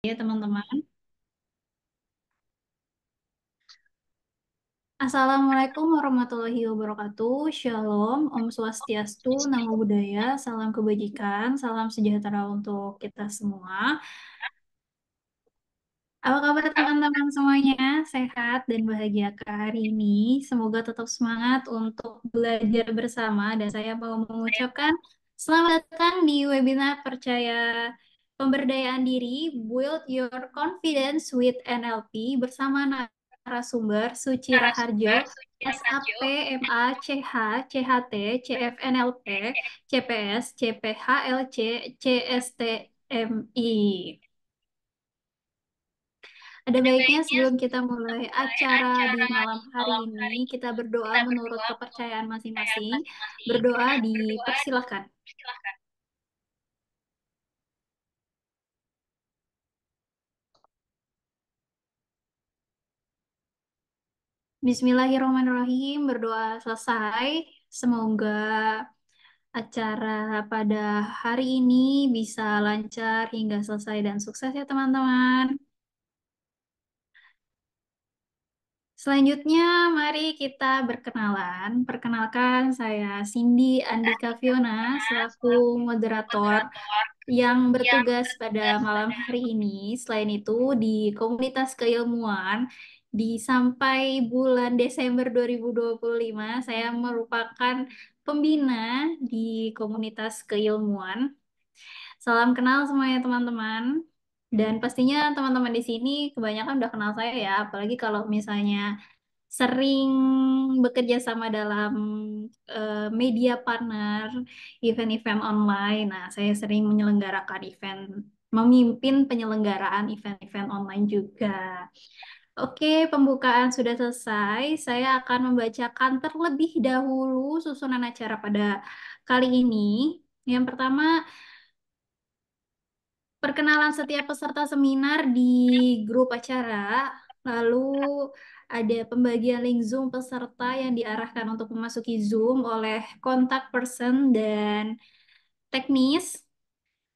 Ya, teman-teman. Assalamualaikum warahmatullahi wabarakatuh. Shalom, Om Swastiastu, Namo Buddhaya, salam kebajikan, salam sejahtera untuk kita semua. Apa kabar teman-teman semuanya? Sehat dan bahagia ke hari ini. Semoga tetap semangat untuk belajar bersama. Dan saya mau mengucapkan selamat datang di webinar Percaya Pemberdayaan Diri, Build Your Confidence with NLP bersama narasumber Suci Raharjo, SAP, MA, CH, CHT, CFNLP, CPS, CPHLC, CSTMI. Ada baiknya sebelum kita mulai acara di malam hari ini, kita berdoa menurut kepercayaan masing-masing. Berdoa dipersilahkan. Bismillahirrahmanirrahim. Berdoa selesai. Semoga acara pada hari ini bisa lancar hingga selesai dan sukses ya teman-teman. Selanjutnya, mari kita berkenalan. Perkenalkan, saya Cindy Andika Fiona selaku moderator yang bertugas pada malam hari ini. Selain itu, di komunitas keilmuan, di sampai bulan Desember 2025, saya merupakan pembina di komunitas keilmuan. Salam kenal semuanya teman-teman. Dan pastinya teman-teman di sini kebanyakan udah kenal saya ya, apalagi kalau misalnya sering bekerja sama dalam media partner, event-event online. Nah, saya sering menyelenggarakan event, memimpin penyelenggaraan event-event online juga. Oke, pembukaan sudah selesai. Saya akan membacakan terlebih dahulu susunan acara pada kali ini. Yang pertama, perkenalan setiap peserta seminar di grup acara, lalu ada pembagian link Zoom peserta yang diarahkan untuk memasuki Zoom oleh kontak person dan teknis.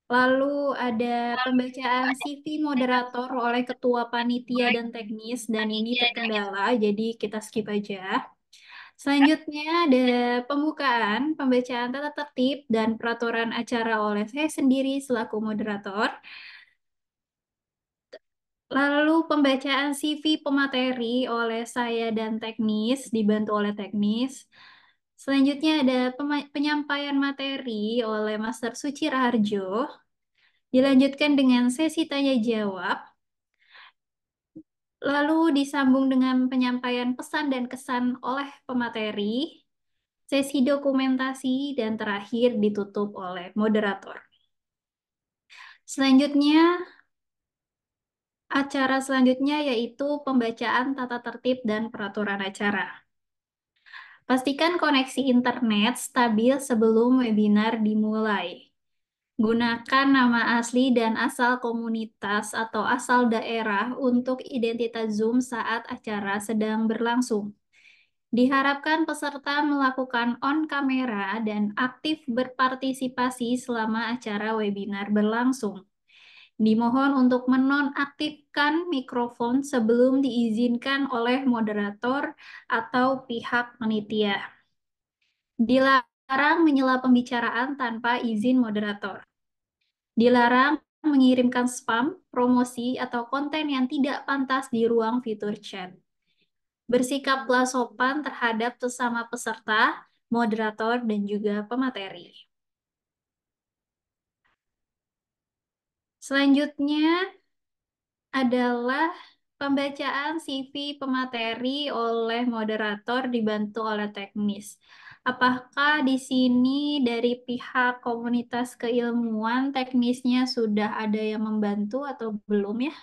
Lalu ada pembacaan CV moderator oleh ketua panitia dan teknis, dan ini terkendala, jadi kita skip aja. Selanjutnya ada pembukaan, pembacaan tata tertib dan peraturan acara oleh saya sendiri selaku moderator. Lalu pembacaan CV pemateri oleh saya dan teknis, dibantu oleh teknis. Selanjutnya ada penyampaian materi oleh Master Suci Raharjo. Dilanjutkan dengan sesi tanya jawab. Lalu disambung dengan penyampaian pesan dan kesan oleh pemateri, sesi dokumentasi, dan terakhir ditutup oleh moderator. Selanjutnya, acara selanjutnya yaitu pembacaan tata tertib dan peraturan acara. Pastikan koneksi internet stabil sebelum webinar dimulai. Gunakan nama asli dan asal komunitas atau asal daerah untuk identitas Zoom saat acara sedang berlangsung. Diharapkan peserta melakukan on kamera dan aktif berpartisipasi selama acara webinar berlangsung. Dimohon untuk menonaktifkan mikrofon sebelum diizinkan oleh moderator atau pihak panitia. Dilarang menyela pembicaraan tanpa izin moderator. Dilarang mengirimkan spam, promosi, atau konten yang tidak pantas di ruang fitur chat. Bersikaplah sopan terhadap sesama peserta, moderator, dan juga pemateri. Selanjutnya adalah pembacaan CV pemateri oleh moderator dibantu oleh teknis. Apakah di sini dari pihak komunitas keilmuan teknisnya sudah ada yang membantu atau belum ya?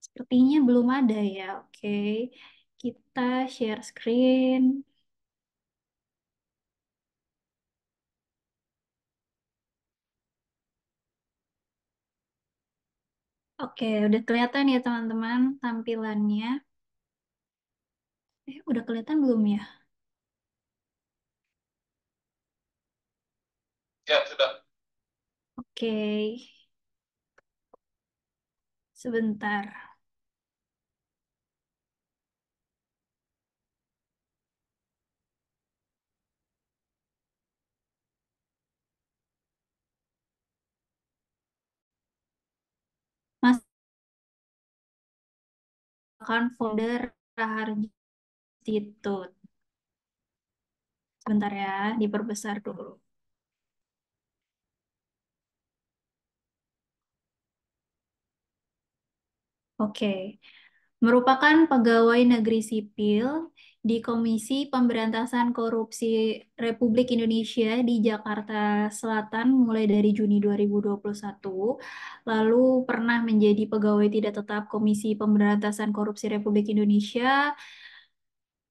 Sepertinya belum ada ya. Oke, kita share screen. Oke, udah kelihatan ya teman-teman tampilannya. Udah kelihatan belum ya? Ya, sudah. Oke, sebentar. Mas akan folder Raharjo Institute. Sebentar ya, diperbesar dulu. Oke, merupakan pegawai negeri sipil di Komisi Pemberantasan Korupsi Republik Indonesia di Jakarta Selatan mulai dari Juni 2021, lalu pernah menjadi pegawai tidak tetap Komisi Pemberantasan Korupsi Republik Indonesia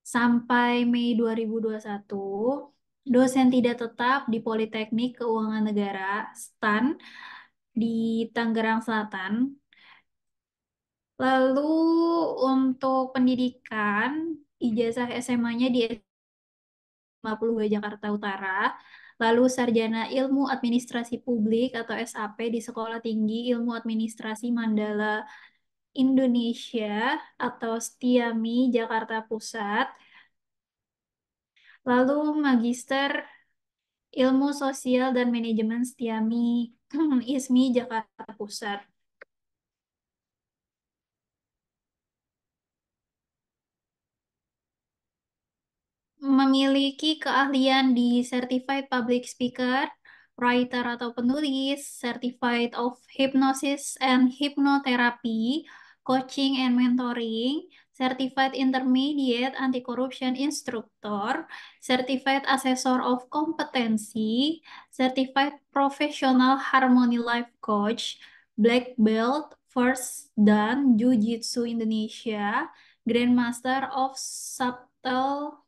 sampai Mei 2021, dosen tidak tetap di Politeknik Keuangan Negara (STAN) di Tangerang Selatan. Lalu untuk pendidikan, ijazah SMA-nya di 52 Jakarta Utara, lalu sarjana Ilmu Administrasi Publik atau SAP di Sekolah Tinggi Ilmu Administrasi Mandala Indonesia atau STIAMI Jakarta Pusat, lalu Magister Ilmu Sosial dan Manajemen STIAMI ISMI Jakarta Pusat. Memiliki keahlian di Certified Public Speaker, Writer atau penulis, Certified of Hypnosis and Hypnotherapy, Coaching and Mentoring, Certified Intermediate Anti-Corruption Instructor, Certified Assessor of Competency, Certified Professional Harmony Life Coach, Black Belt, First Dan Jiu-Jitsu Indonesia, Grandmaster of Subtle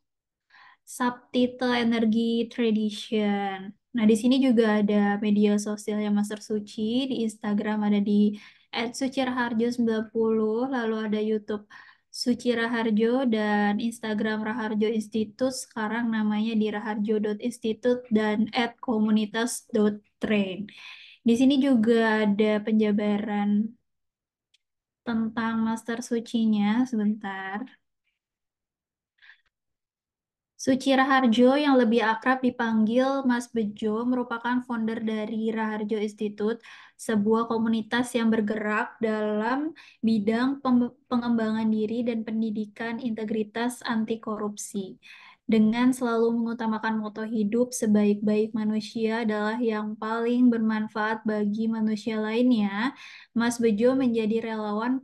Subtitle Energy Tradition. Nah, di sini juga ada media sosialnya Master Suci. Di Instagram ada di @suciraharjo90, lalu ada YouTube Suci Raharjo dan Instagram Raharjo Institute. Sekarang namanya di raharjo.institute dan @komunitas.train. Di sini juga ada penjabaran tentang Master Sucinya. Sebentar. Suci Raharjo yang lebih akrab dipanggil Mas Bejo merupakan founder dari Raharjo Institute, sebuah komunitas yang bergerak dalam bidang pengembangan diri dan pendidikan integritas anti korupsi. Dengan selalu mengutamakan moto hidup sebaik-baik manusia adalah yang paling bermanfaat bagi manusia lainnya, Mas Bejo menjadi relawan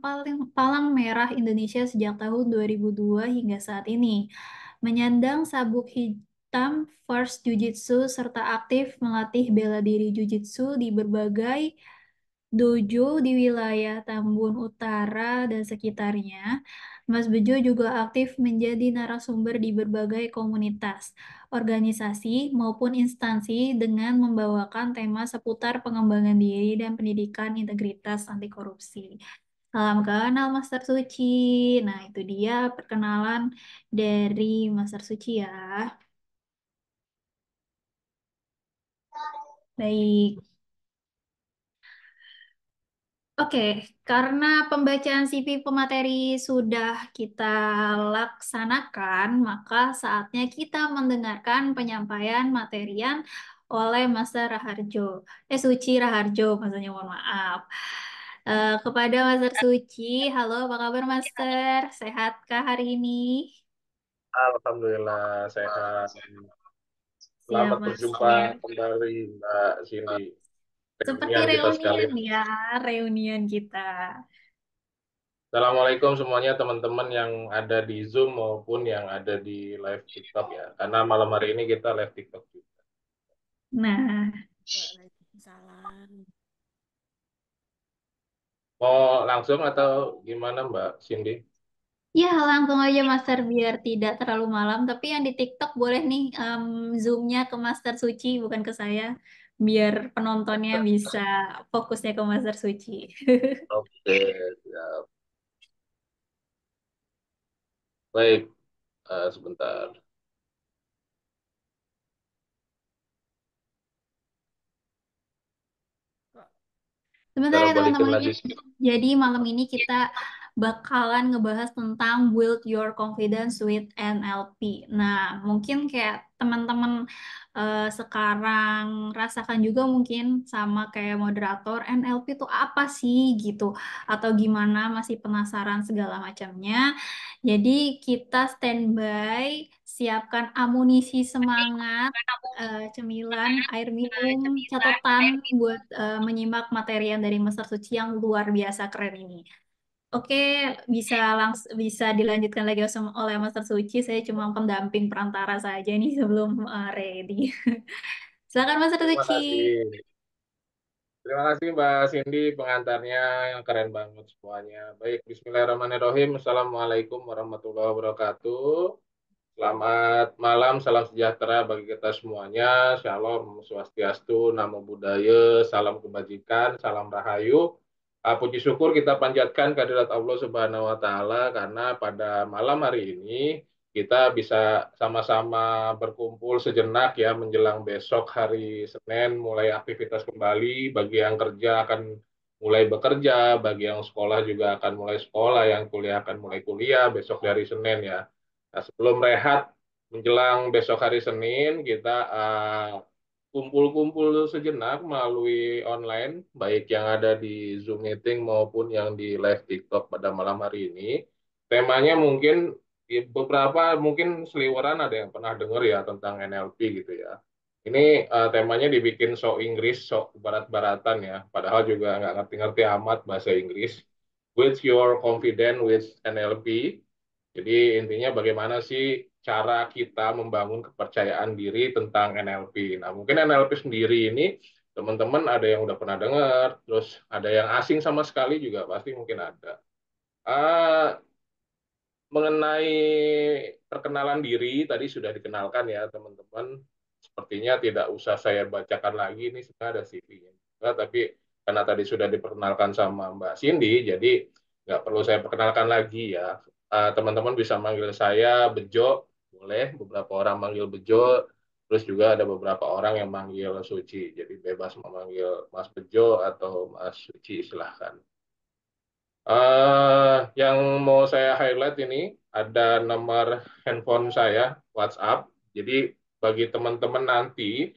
Palang Merah Indonesia sejak tahun 2002 hingga saat ini, menyandang sabuk hitam First Jiu-Jitsu serta aktif melatih bela diri Jiu-Jitsu di berbagai dojo di wilayah Tambun Utara dan sekitarnya. Mas Bejo juga aktif menjadi narasumber di berbagai komunitas, organisasi, maupun instansi dengan membawakan tema seputar pengembangan diri dan pendidikan integritas anti korupsi. Salam kenal Master Suci. Nah, itu dia perkenalan dari Master Suci ya. Baik. Oke, karena pembacaan CV pemateri sudah kita laksanakan, maka saatnya kita mendengarkan penyampaian materian oleh Master Raharjo. Suci Raharjo, maksudnya mohon maaf. Kepada Master Suci, halo apa kabar Master? Sehatkah hari ini? Alhamdulillah sehat. Siap, Selamat berjumpa Master. kembali Mbak Cindy. Seperti Reunian kita reunian sekalian. ya, reunian kita. Assalamualaikum semuanya teman-teman yang ada di Zoom maupun yang ada di live TikTok ya. Karena malam hari ini kita live TikTok juga. Nah, Waalaikumsalam. Mau langsung atau gimana Mbak Cindy? ya langsung aja Master biar tidak terlalu malam. Tapi yang di TikTok boleh nih zoomnya ke Master Suci, bukan ke saya. Biar penontonnya bisa fokusnya ke Master Suci. Oke, siap. Baik, sebentar. Sebentar Cara ya balikin teman-teman. lagi. Jadi malam ini kita bakalan ngebahas tentang build your confidence with NLP. Nah, mungkin kayak teman-teman sekarang rasakan juga mungkin sama kayak moderator, NLP itu apa sih gitu, atau gimana masih penasaran segala macamnya. Jadi kita standby, siapkan amunisi semangat, cemilan, air minum, catatan buat menyimak materi yang dari Mesir Suci yang luar biasa keren ini. Oke, bisa dilanjutkan lagi oleh Master Suci. Saya cuma pendamping perantara saja nih sebelum ready. Silakan Master Terima Suci. kasih. Terima kasih Mbak Cindy, pengantarnya yang keren banget semuanya. Baik, Bismillahirrahmanirrahim. Assalamualaikum warahmatullahi wabarakatuh. Selamat malam, salam sejahtera bagi kita semuanya. Shalom, swastiastu, namo buddhaya, salam kebajikan, salam rahayu. Puji syukur kita panjatkan kehadirat Allah Subhanahu wa Ta'ala karena pada malam hari ini kita bisa sama-sama berkumpul sejenak ya menjelang besok hari Senin mulai aktivitas kembali. Bagi yang kerja akan mulai bekerja, bagi yang sekolah juga akan mulai sekolah, yang kuliah akan mulai kuliah besok dari Senin ya. Nah, sebelum rehat menjelang besok hari Senin, kita kumpul-kumpul sejenak melalui online, baik yang ada di Zoom meeting maupun yang di live TikTok pada malam hari ini. Temanya mungkin beberapa mungkin seliweran ada yang pernah dengar ya tentang NLP gitu ya. Ini temanya dibikin so Inggris, so barat-baratan ya. Padahal juga nggak ngerti-ngerti amat bahasa Inggris. With your confidence with NLP. Jadi intinya bagaimana sih cara kita membangun kepercayaan diri tentang NLP. Nah, mungkin NLP sendiri ini teman-teman ada yang udah pernah dengar, terus ada yang asing sama sekali juga pasti mungkin ada. Ah, mengenai perkenalan diri tadi sudah dikenalkan ya teman-teman. Sepertinya tidak usah saya bacakan lagi ini sudah ada CV-nya. Tapi karena tadi sudah diperkenalkan sama Mbak Cindy, jadi nggak perlu saya perkenalkan lagi ya. Teman-teman bisa manggil saya Bejo, boleh. Beberapa orang manggil Bejo, terus juga ada beberapa orang yang manggil Suci. Jadi bebas memanggil Mas Bejo atau Mas Suci silahkan. Yang mau saya highlight ini ada nomor handphone saya, WhatsApp. Jadi bagi teman-teman nanti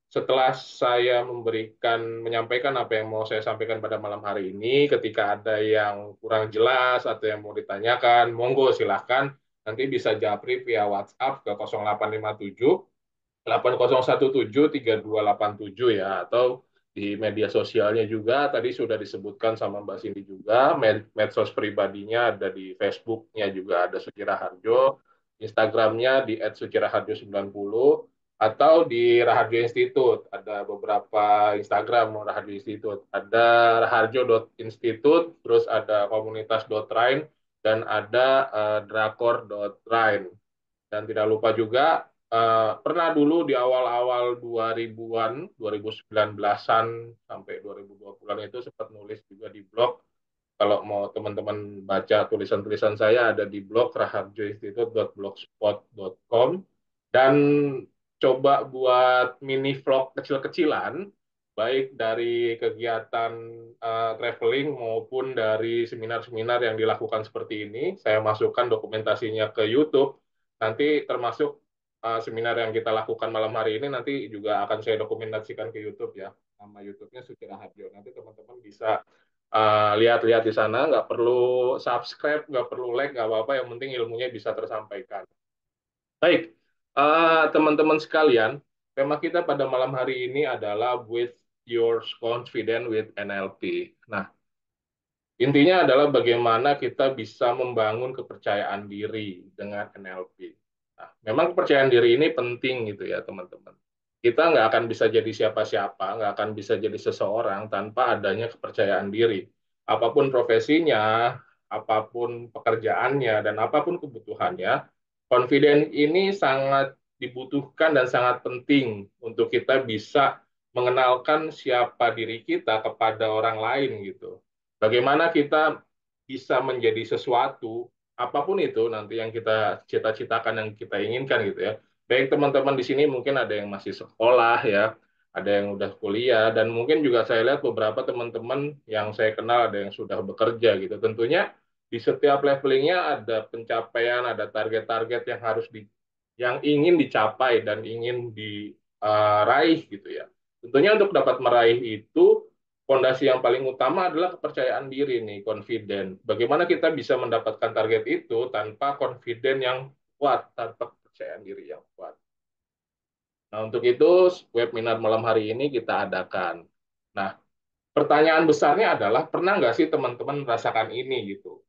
setelah saya menyampaikan apa yang mau saya sampaikan pada malam hari ini, ketika ada yang kurang jelas atau yang mau ditanyakan, monggo silahkan nanti bisa japri via WhatsApp ke 0857 80173287 ya atau di media sosialnya juga tadi sudah disebutkan sama Mbak Cindy juga medsos pribadinya ada di Facebooknya juga ada Suci Raharjo, Instagramnya di @suciraharjo90 atau di Raharjo Institute ada beberapa Instagram Raharjo Institute ada raharjo.institute terus ada komunitas.rain dan ada drakor.rain. Dan tidak lupa juga pernah dulu di awal-awal 2000-an, 2019-an sampai 2020-an itu sempat nulis juga di blog. Kalau mau teman-teman baca tulisan-tulisan saya ada di blog raharjoinstitute.blogspot.com dan coba buat mini vlog kecil-kecilan baik dari kegiatan traveling maupun dari seminar-seminar yang dilakukan seperti ini. Saya masukkan dokumentasinya ke YouTube. Nanti termasuk seminar yang kita lakukan malam hari ini nanti juga akan saya dokumentasikan ke YouTube ya. Nama YouTube-nya Suci Raharjo. Nanti teman-teman bisa lihat-lihat di sana. Nggak perlu subscribe, nggak perlu like, nggak apa-apa. Yang penting ilmunya bisa tersampaikan. Baik, teman-teman sekalian, tema kita pada malam hari ini adalah with your confidence with NLP. Nah, intinya adalah bagaimana kita bisa membangun kepercayaan diri dengan NLP. Nah, memang kepercayaan diri ini penting gitu ya teman-teman. Kita nggak akan bisa jadi siapa-siapa, nggak akan bisa jadi seseorang tanpa adanya kepercayaan diri. Apapun profesinya, apapun pekerjaannya, dan apapun kebutuhannya, confidence ini sangat dibutuhkan dan sangat penting untuk kita bisa mengenalkan siapa diri kita kepada orang lain gitu. Bagaimana kita bisa menjadi sesuatu, apapun itu nanti yang kita cita-citakan, yang kita inginkan gitu ya. Baik teman-teman di sini mungkin ada yang masih sekolah ya, ada yang udah kuliah, dan mungkin juga saya lihat beberapa teman-teman yang saya kenal ada yang sudah bekerja gitu. Tentunya di setiap levelingnya ada pencapaian, ada target-target yang yang ingin dicapai dan ingin diraih gitu ya. Tentunya untuk dapat meraih itu, fondasi yang paling utama adalah kepercayaan diri nih, confident. Bagaimana kita bisa mendapatkan target itu tanpa confident yang kuat, tanpa kepercayaan diri yang kuat. Nah, untuk itu webinar malam hari ini kita adakan. Nah, pertanyaan besarnya adalah pernah nggak sih teman-teman merasakan ini gitu?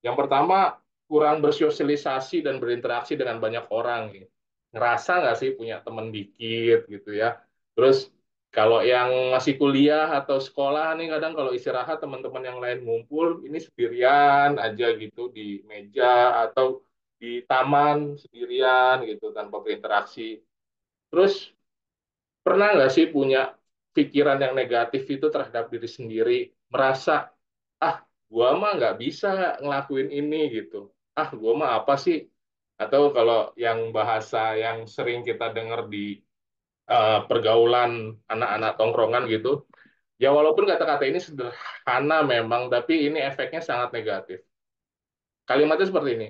Yang pertama, kurang bersosialisasi dan berinteraksi dengan banyak orang gitu. Ngerasa nggak sih punya teman dikit gitu ya? Terus kalau yang masih kuliah atau sekolah nih, kadang kalau istirahat teman-teman yang lain ngumpul, ini sendirian aja gitu di meja atau di taman sendirian gitu tanpa berinteraksi. Terus pernah nggak sih punya pikiran yang negatif itu terhadap diri sendiri, merasa, ah, gua mah nggak bisa ngelakuin ini gitu. Ah, gua mah apa sih? Atau kalau yang bahasa yang sering kita dengar di pergaulan anak-anak tongkrongan gitu, ya walaupun kata-kata ini sederhana memang, tapi ini efeknya sangat negatif. Kalimatnya seperti ini.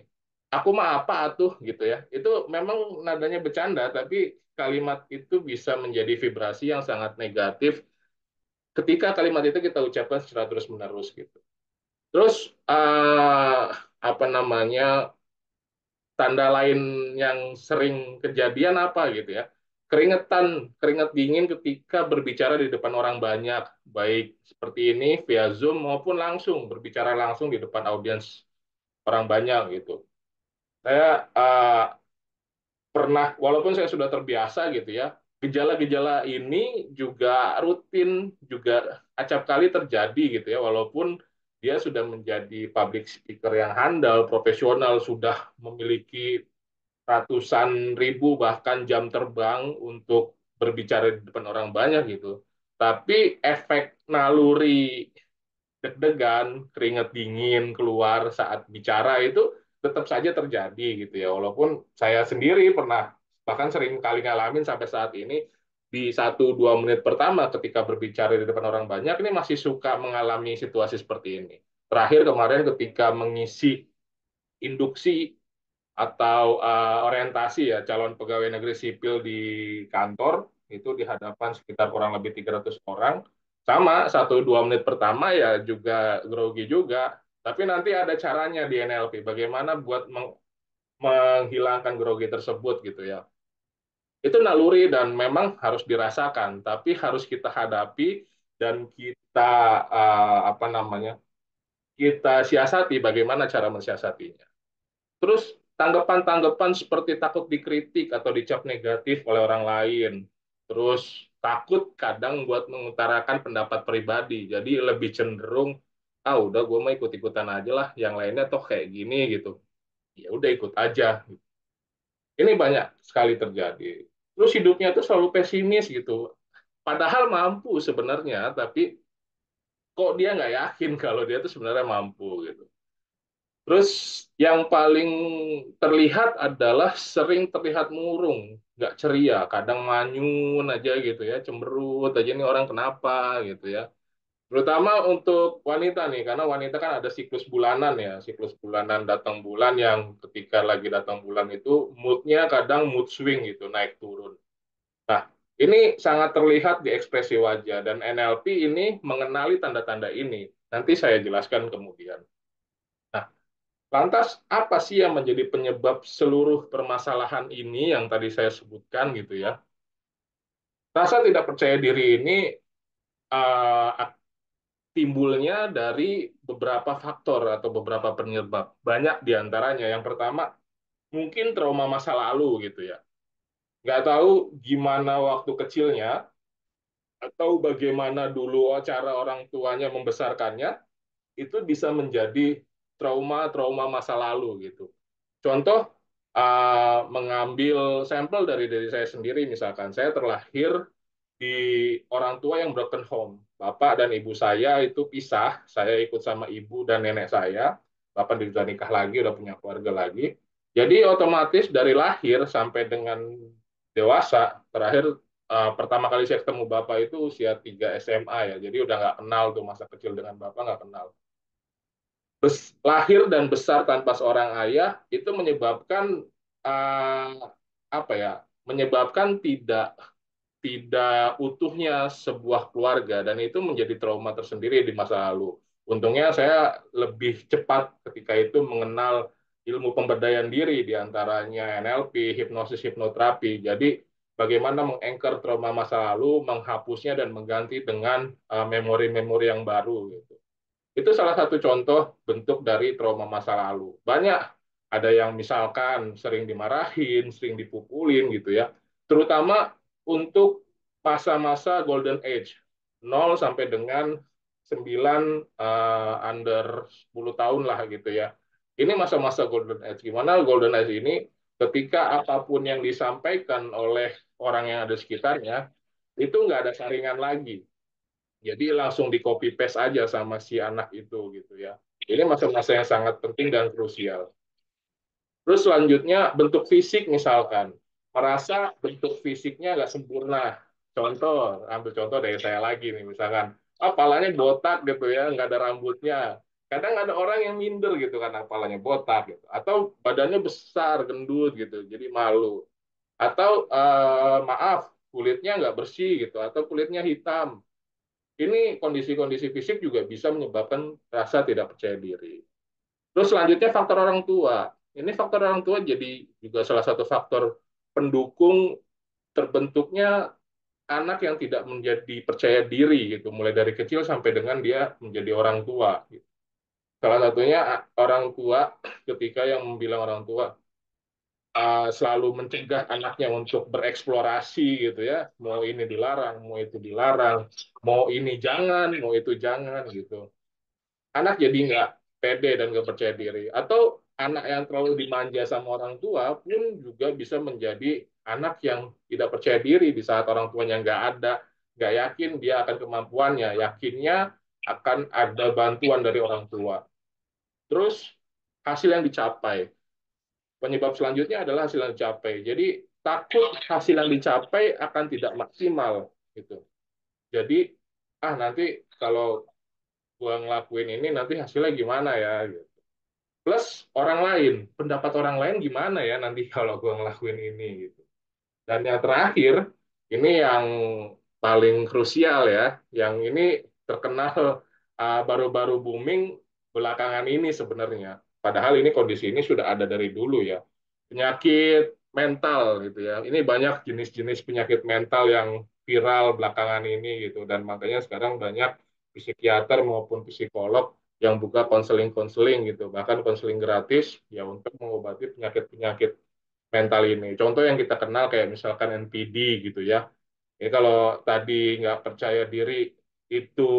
Aku mah apa atuh gitu ya. Itu memang nadanya bercanda, tapi kalimat itu bisa menjadi vibrasi yang sangat negatif ketika kalimat itu kita ucapkan secara terus-menerus gitu. Terus apa namanya, tanda lain yang sering kejadian apa gitu ya? Keringetan, keringat dingin ketika berbicara di depan orang banyak, baik seperti ini via Zoom maupun langsung berbicara langsung di depan audiens orang banyak gitu. Saya pernah, walaupun saya sudah terbiasa gitu ya, gejala-gejala ini juga rutin, juga acap kali terjadi gitu ya, walaupun dia sudah menjadi public speaker yang handal, profesional, sudah memiliki ratusan ribu bahkan jam terbang untuk berbicara di depan orang banyak gitu. Tapi efek naluri deg-degan, keringat dingin keluar saat bicara itu tetap saja terjadi gitu ya. Walaupun saya sendiri pernah bahkan sering kali ngalamin sampai saat ini di 1-2 menit pertama ketika berbicara di depan orang banyak ini masih suka mengalami situasi seperti ini. Terakhir kemarin ketika mengisi induksi atau orientasi ya calon pegawai negeri sipil di kantor itu di hadapan sekitar kurang lebih 300 orang, sama 1-2 menit pertama ya juga grogi juga, tapi nanti ada caranya di NLP bagaimana buat menghilangkan grogi tersebut gitu ya. Itu naluri dan memang harus dirasakan, tapi harus kita hadapi dan kita apa namanya, kita siasati bagaimana cara mensiasatinya. Terus tanggapan-tanggapan seperti takut dikritik atau dicap negatif oleh orang lain. Terus takut kadang buat mengutarakan pendapat pribadi. Jadi lebih cenderung, ah udah gue mau ikut-ikutan aja lah. Yang lainnya toh kayak gini gitu. Ya udah ikut aja. Ini banyak sekali terjadi. Terus hidupnya tuh selalu pesimis gitu. Padahal mampu sebenarnya, tapi kok dia nggak yakin kalau dia tuh sebenarnya mampu gitu. Terus yang paling terlihat adalah sering terlihat murung, nggak ceria, kadang manyun aja gitu ya, cemberut aja nih orang kenapa gitu ya. Terutama untuk wanita nih, karena wanita kan ada siklus bulanan ya, siklus bulanan datang bulan yang ketika lagi datang bulan itu moodnya kadang mood swing gitu, naik turun. Nah, ini sangat terlihat di ekspresi wajah dan NLP ini mengenali tanda-tanda ini. Nanti saya jelaskan kemudian. Nah, lantas, apa sih yang menjadi penyebab seluruh permasalahan ini yang tadi saya sebutkan gitu ya? Rasa tidak percaya diri ini uh, timbulnya dari beberapa faktor atau beberapa penyebab. Banyak diantaranya. Yang pertama, mungkin trauma masa lalu gitu ya. Nggak tahu gimana waktu kecilnya atau bagaimana dulu cara orang tuanya membesarkannya, itu bisa menjadi trauma-trauma masa lalu gitu. Contoh, mengambil sampel dari diri saya sendiri, misalkan saya terlahir di orang tua yang broken home. Bapak dan ibu saya itu pisah, saya ikut sama ibu dan nenek saya. Bapak sudah nikah lagi, udah punya keluarga lagi. Jadi otomatis dari lahir sampai dengan dewasa, terakhir pertama kali saya ketemu Bapak itu usia 3 SMA ya. Jadi udah nggak kenal tuh masa kecil dengan Bapak nggak kenal. Lahir dan besar tanpa seorang ayah itu menyebabkan uh, apa ya? Menyebabkan tidak tidak utuhnya sebuah keluarga dan itu menjadi trauma tersendiri di masa lalu. Untungnya saya lebih cepat ketika itu mengenal ilmu pemberdayaan diri di antaranya NLP, hipnosis, hipnoterapi. Jadi bagaimana mengangker trauma masa lalu, menghapusnya dan mengganti dengan memori-memori yang baru gitu. Itu salah satu contoh bentuk dari trauma masa lalu. Banyak ada yang misalkan sering dimarahin, sering dipukulin gitu ya. Terutama untuk masa-masa golden age, 0 sampai dengan 9 under 10 tahun lah gitu ya. Ini masa-masa golden age. Gimana golden age ini ketika apapun yang disampaikan oleh orang yang ada sekitarnya, itu nggak ada saringan lagi. Jadi langsung di copy paste aja sama si anak itu gitu ya. Ini masa-masa yang sangat penting dan krusial. Terus selanjutnya bentuk fisik misalkan. Merasa bentuk fisiknya nggak sempurna. Contoh, ambil contoh dari saya lagi nih misalkan. Palanya botak gitu ya, nggak ada rambutnya. Kadang ada orang yang minder gitu karena palanya botak gitu. Atau badannya besar, gendut gitu, jadi malu. Atau maaf, kulitnya nggak bersih gitu. Atau kulitnya hitam. Ini kondisi-kondisi fisik juga bisa menyebabkan rasa tidak percaya diri. Terus selanjutnya faktor orang tua. Ini faktor orang tua jadi juga salah satu faktor pendukung terbentuknya anak yang tidak menjadi percaya diri gitu, mulai dari kecil sampai dengan dia menjadi orang tua. Gitu. Salah satunya orang tua ketika yang bilang orang tua selalu mencegah anaknya untuk bereksplorasi gitu ya, mau ini dilarang, mau itu dilarang, mau ini jangan, mau itu jangan gitu. Anak jadi nggak pede dan nggak percaya diri. Atau anak yang terlalu dimanja sama orang tua pun juga bisa menjadi anak yang tidak percaya diri di saat orang tuanya nggak ada, nggak yakin dia akan kemampuannya, yakinnya akan ada bantuan dari orang tua. Terus hasil yang dicapai. Penyebab selanjutnya adalah hasil yang dicapai. Jadi takut hasil yang dicapai akan tidak maksimal gitu. Jadi nanti kalau gua ngelakuin ini nanti hasilnya gimana ya gitu. Plus orang lain, pendapat orang lain gimana ya nanti kalau gua ngelakuin ini gitu. Dan yang terakhir, ini yang paling krusial ya, yang ini terkenal baru-baru booming belakangan ini sebenarnya. Padahal ini kondisi ini sudah ada dari dulu ya. Penyakit mental gitu ya. Ini banyak jenis-jenis penyakit mental yang viral belakangan ini gitu. Dan makanya sekarang banyak psikiater maupun psikolog yang buka konseling-konseling gitu. Bahkan konseling gratis ya untuk mengobati penyakit-penyakit mental ini. Contoh yang kita kenal kayak misalkan NPD gitu ya. Ini kalau tadi nggak percaya diri itu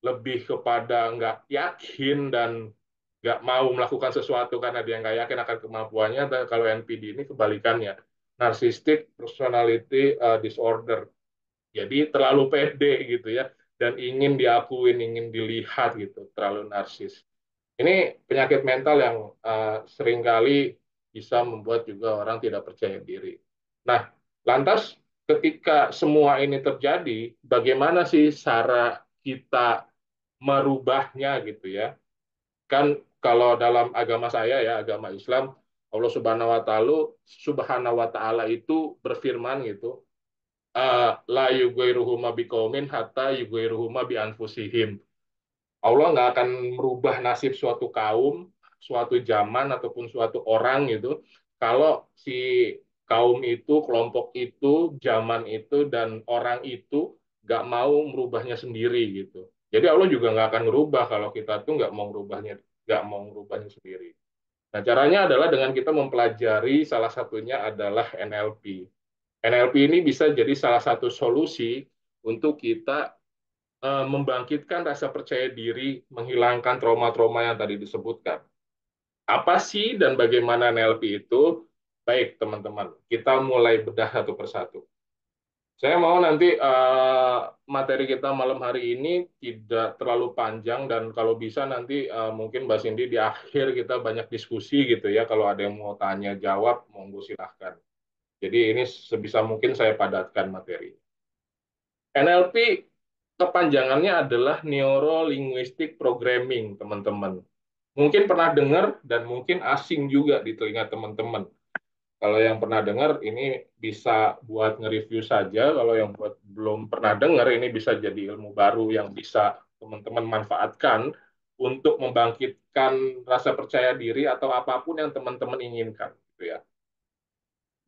lebih kepada nggak yakin dan nggak mau melakukan sesuatu karena dia nggak yakin akan kemampuannya. Dan kalau NPD ini kebalikannya, Narcissistic Personality Disorder. Jadi terlalu pede gitu ya dan ingin diakuin, ingin dilihat gitu, terlalu narsis. Ini penyakit mental yang seringkali bisa membuat juga orang tidak percaya diri. Nah, lantas ketika semua ini terjadi, bagaimana sih cara kita merubahnya gitu ya? Kan kalau dalam agama saya ya, agama Islam, Allah Subhanahu wa taala itu berfirman gitu, la yughairuhuma biqaumin hatta yughairuhuma bi anfusihim. Allah nggak akan merubah nasib suatu kaum, suatu zaman ataupun suatu orang gitu, kalau si kaum itu, kelompok itu, zaman itu dan orang itu nggak mau merubahnya sendiri gitu. Jadi Allah juga nggak akan merubah kalau kita tuh nggak mau merubahnya sendiri. Nah, caranya adalah dengan kita mempelajari salah satunya adalah NLP. NLP ini bisa jadi salah satu solusi untuk kita membangkitkan rasa percaya diri, menghilangkan trauma-trauma yang tadi disebutkan. Apa sih dan bagaimana NLP itu? Baik, teman-teman, kita mulai bedah satu persatu. Saya mau nanti materi kita malam hari ini tidak terlalu panjang dan kalau bisa nanti mungkin Mbak Cindy di akhir kita banyak diskusi gitu ya. Kalau ada yang mau tanya jawab, monggo silahkan. Jadi ini sebisa mungkin saya padatkan materi. NLP kepanjangannya adalah Neuro Linguistic Programming, teman-teman. Mungkin pernah dengar dan mungkin asing juga di telinga teman-teman. Kalau yang pernah dengar ini bisa buat nge-review saja. Kalau yang belum pernah dengar ini bisa jadi ilmu baru yang bisa teman-teman manfaatkan untuk membangkitkan rasa percaya diri atau apapun yang teman-teman inginkan, gitu ya.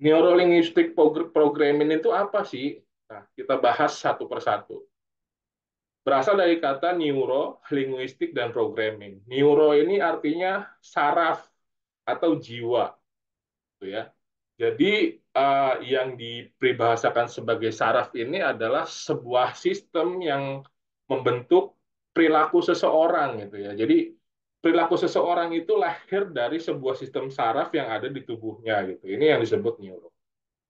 Neurolinguistic programming itu apa sih? Nah, kita bahas satu persatu. Berasal dari kata neuro, linguistik, dan programming. Neuro ini artinya saraf atau jiwa, gitu ya. Jadi yang diperbahasakan sebagai saraf ini adalah sebuah sistem yang membentuk perilaku seseorang, gitu ya. Jadi perilaku seseorang itu lahir dari sebuah sistem saraf yang ada di tubuhnya, gitu. Ini yang disebut neuro.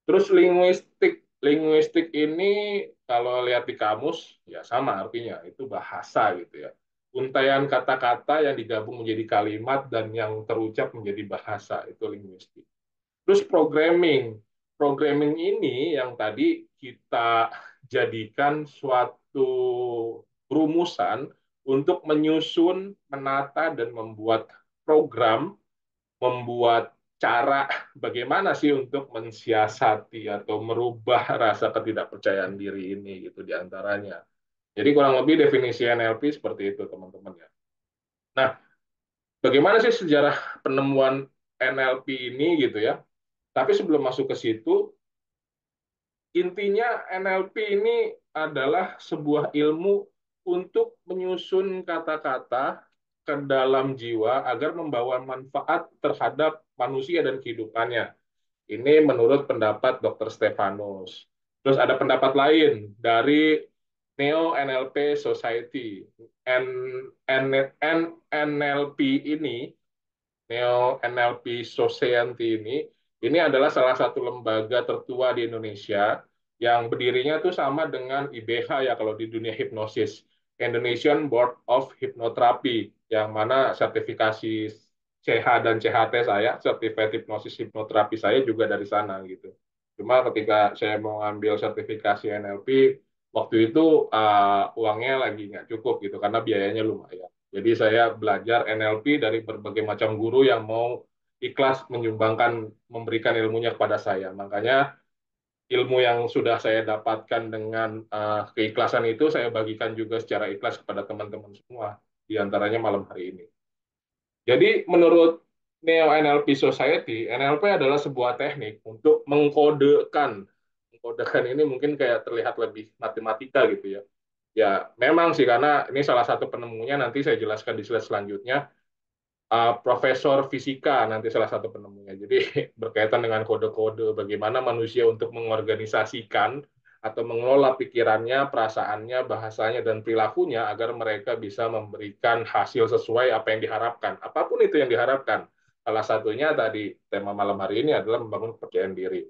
Terus linguistik, linguistik ini kalau lihat di kamus ya sama artinya itu bahasa gitu ya. Untaian kata-kata yang digabung menjadi kalimat dan yang terucap menjadi bahasa itu linguistik. Terus programming, programming ini yang tadi kita jadikan suatu rumusan untuk menyusun, menata dan membuat program, membuat cara bagaimana sih untuk mensiasati atau merubah rasa ketidakpercayaan diri ini gitu diantaranya. Jadi kurang lebih definisi NLP seperti itu teman-teman ya. Nah, bagaimana sih sejarah penemuan NLP ini gitu ya? Tapi sebelum masuk ke situ, intinya NLP ini adalah sebuah ilmu untuk menyusun kata-kata ke dalam jiwa agar membawa manfaat terhadap manusia dan kehidupannya. Ini menurut pendapat Dr. Stefanus. Terus ada pendapat lain dari Neo NLP Society. N, N, N, NLP ini Neo NLP Society ini adalah salah satu lembaga tertua di Indonesia yang berdirinya tuh sama dengan IBH ya kalau di dunia hipnosis, Indonesian Board of Hypnotherapy, yang mana sertifikasi CH dan CHT saya, Certified Hypnosis Hipnoterapi saya juga dari sana gitu. Cuma ketika saya mau ngambil sertifikasi NLP, waktu itu uangnya lagi nggak cukup gitu karena biayanya lumayan. Jadi saya belajar NLP dari berbagai macam guru yang mau ikhlas menyumbangkan, memberikan ilmunya kepada saya. Makanya ilmu yang sudah saya dapatkan dengan keikhlasan itu saya bagikan juga secara ikhlas kepada teman-teman semua, di antaranya malam hari ini. Jadi menurut Neo NLP Society, NLP adalah sebuah teknik untuk mengkodekan. Mengkodekan ini mungkin kayak terlihat lebih matematika gitu ya. Ya, memang sih karena ini salah satu penemunya nanti saya jelaskan di slide selanjutnya. Profesor fisika nanti salah satu penemunya. Jadi berkaitan dengan kode-kode bagaimana manusia untuk mengorganisasikan atau mengelola pikirannya, perasaannya, bahasanya, dan perilakunya agar mereka bisa memberikan hasil sesuai apa yang diharapkan. Apapun itu yang diharapkan. Salah satunya tadi tema malam hari ini adalah membangun kepercayaan diri.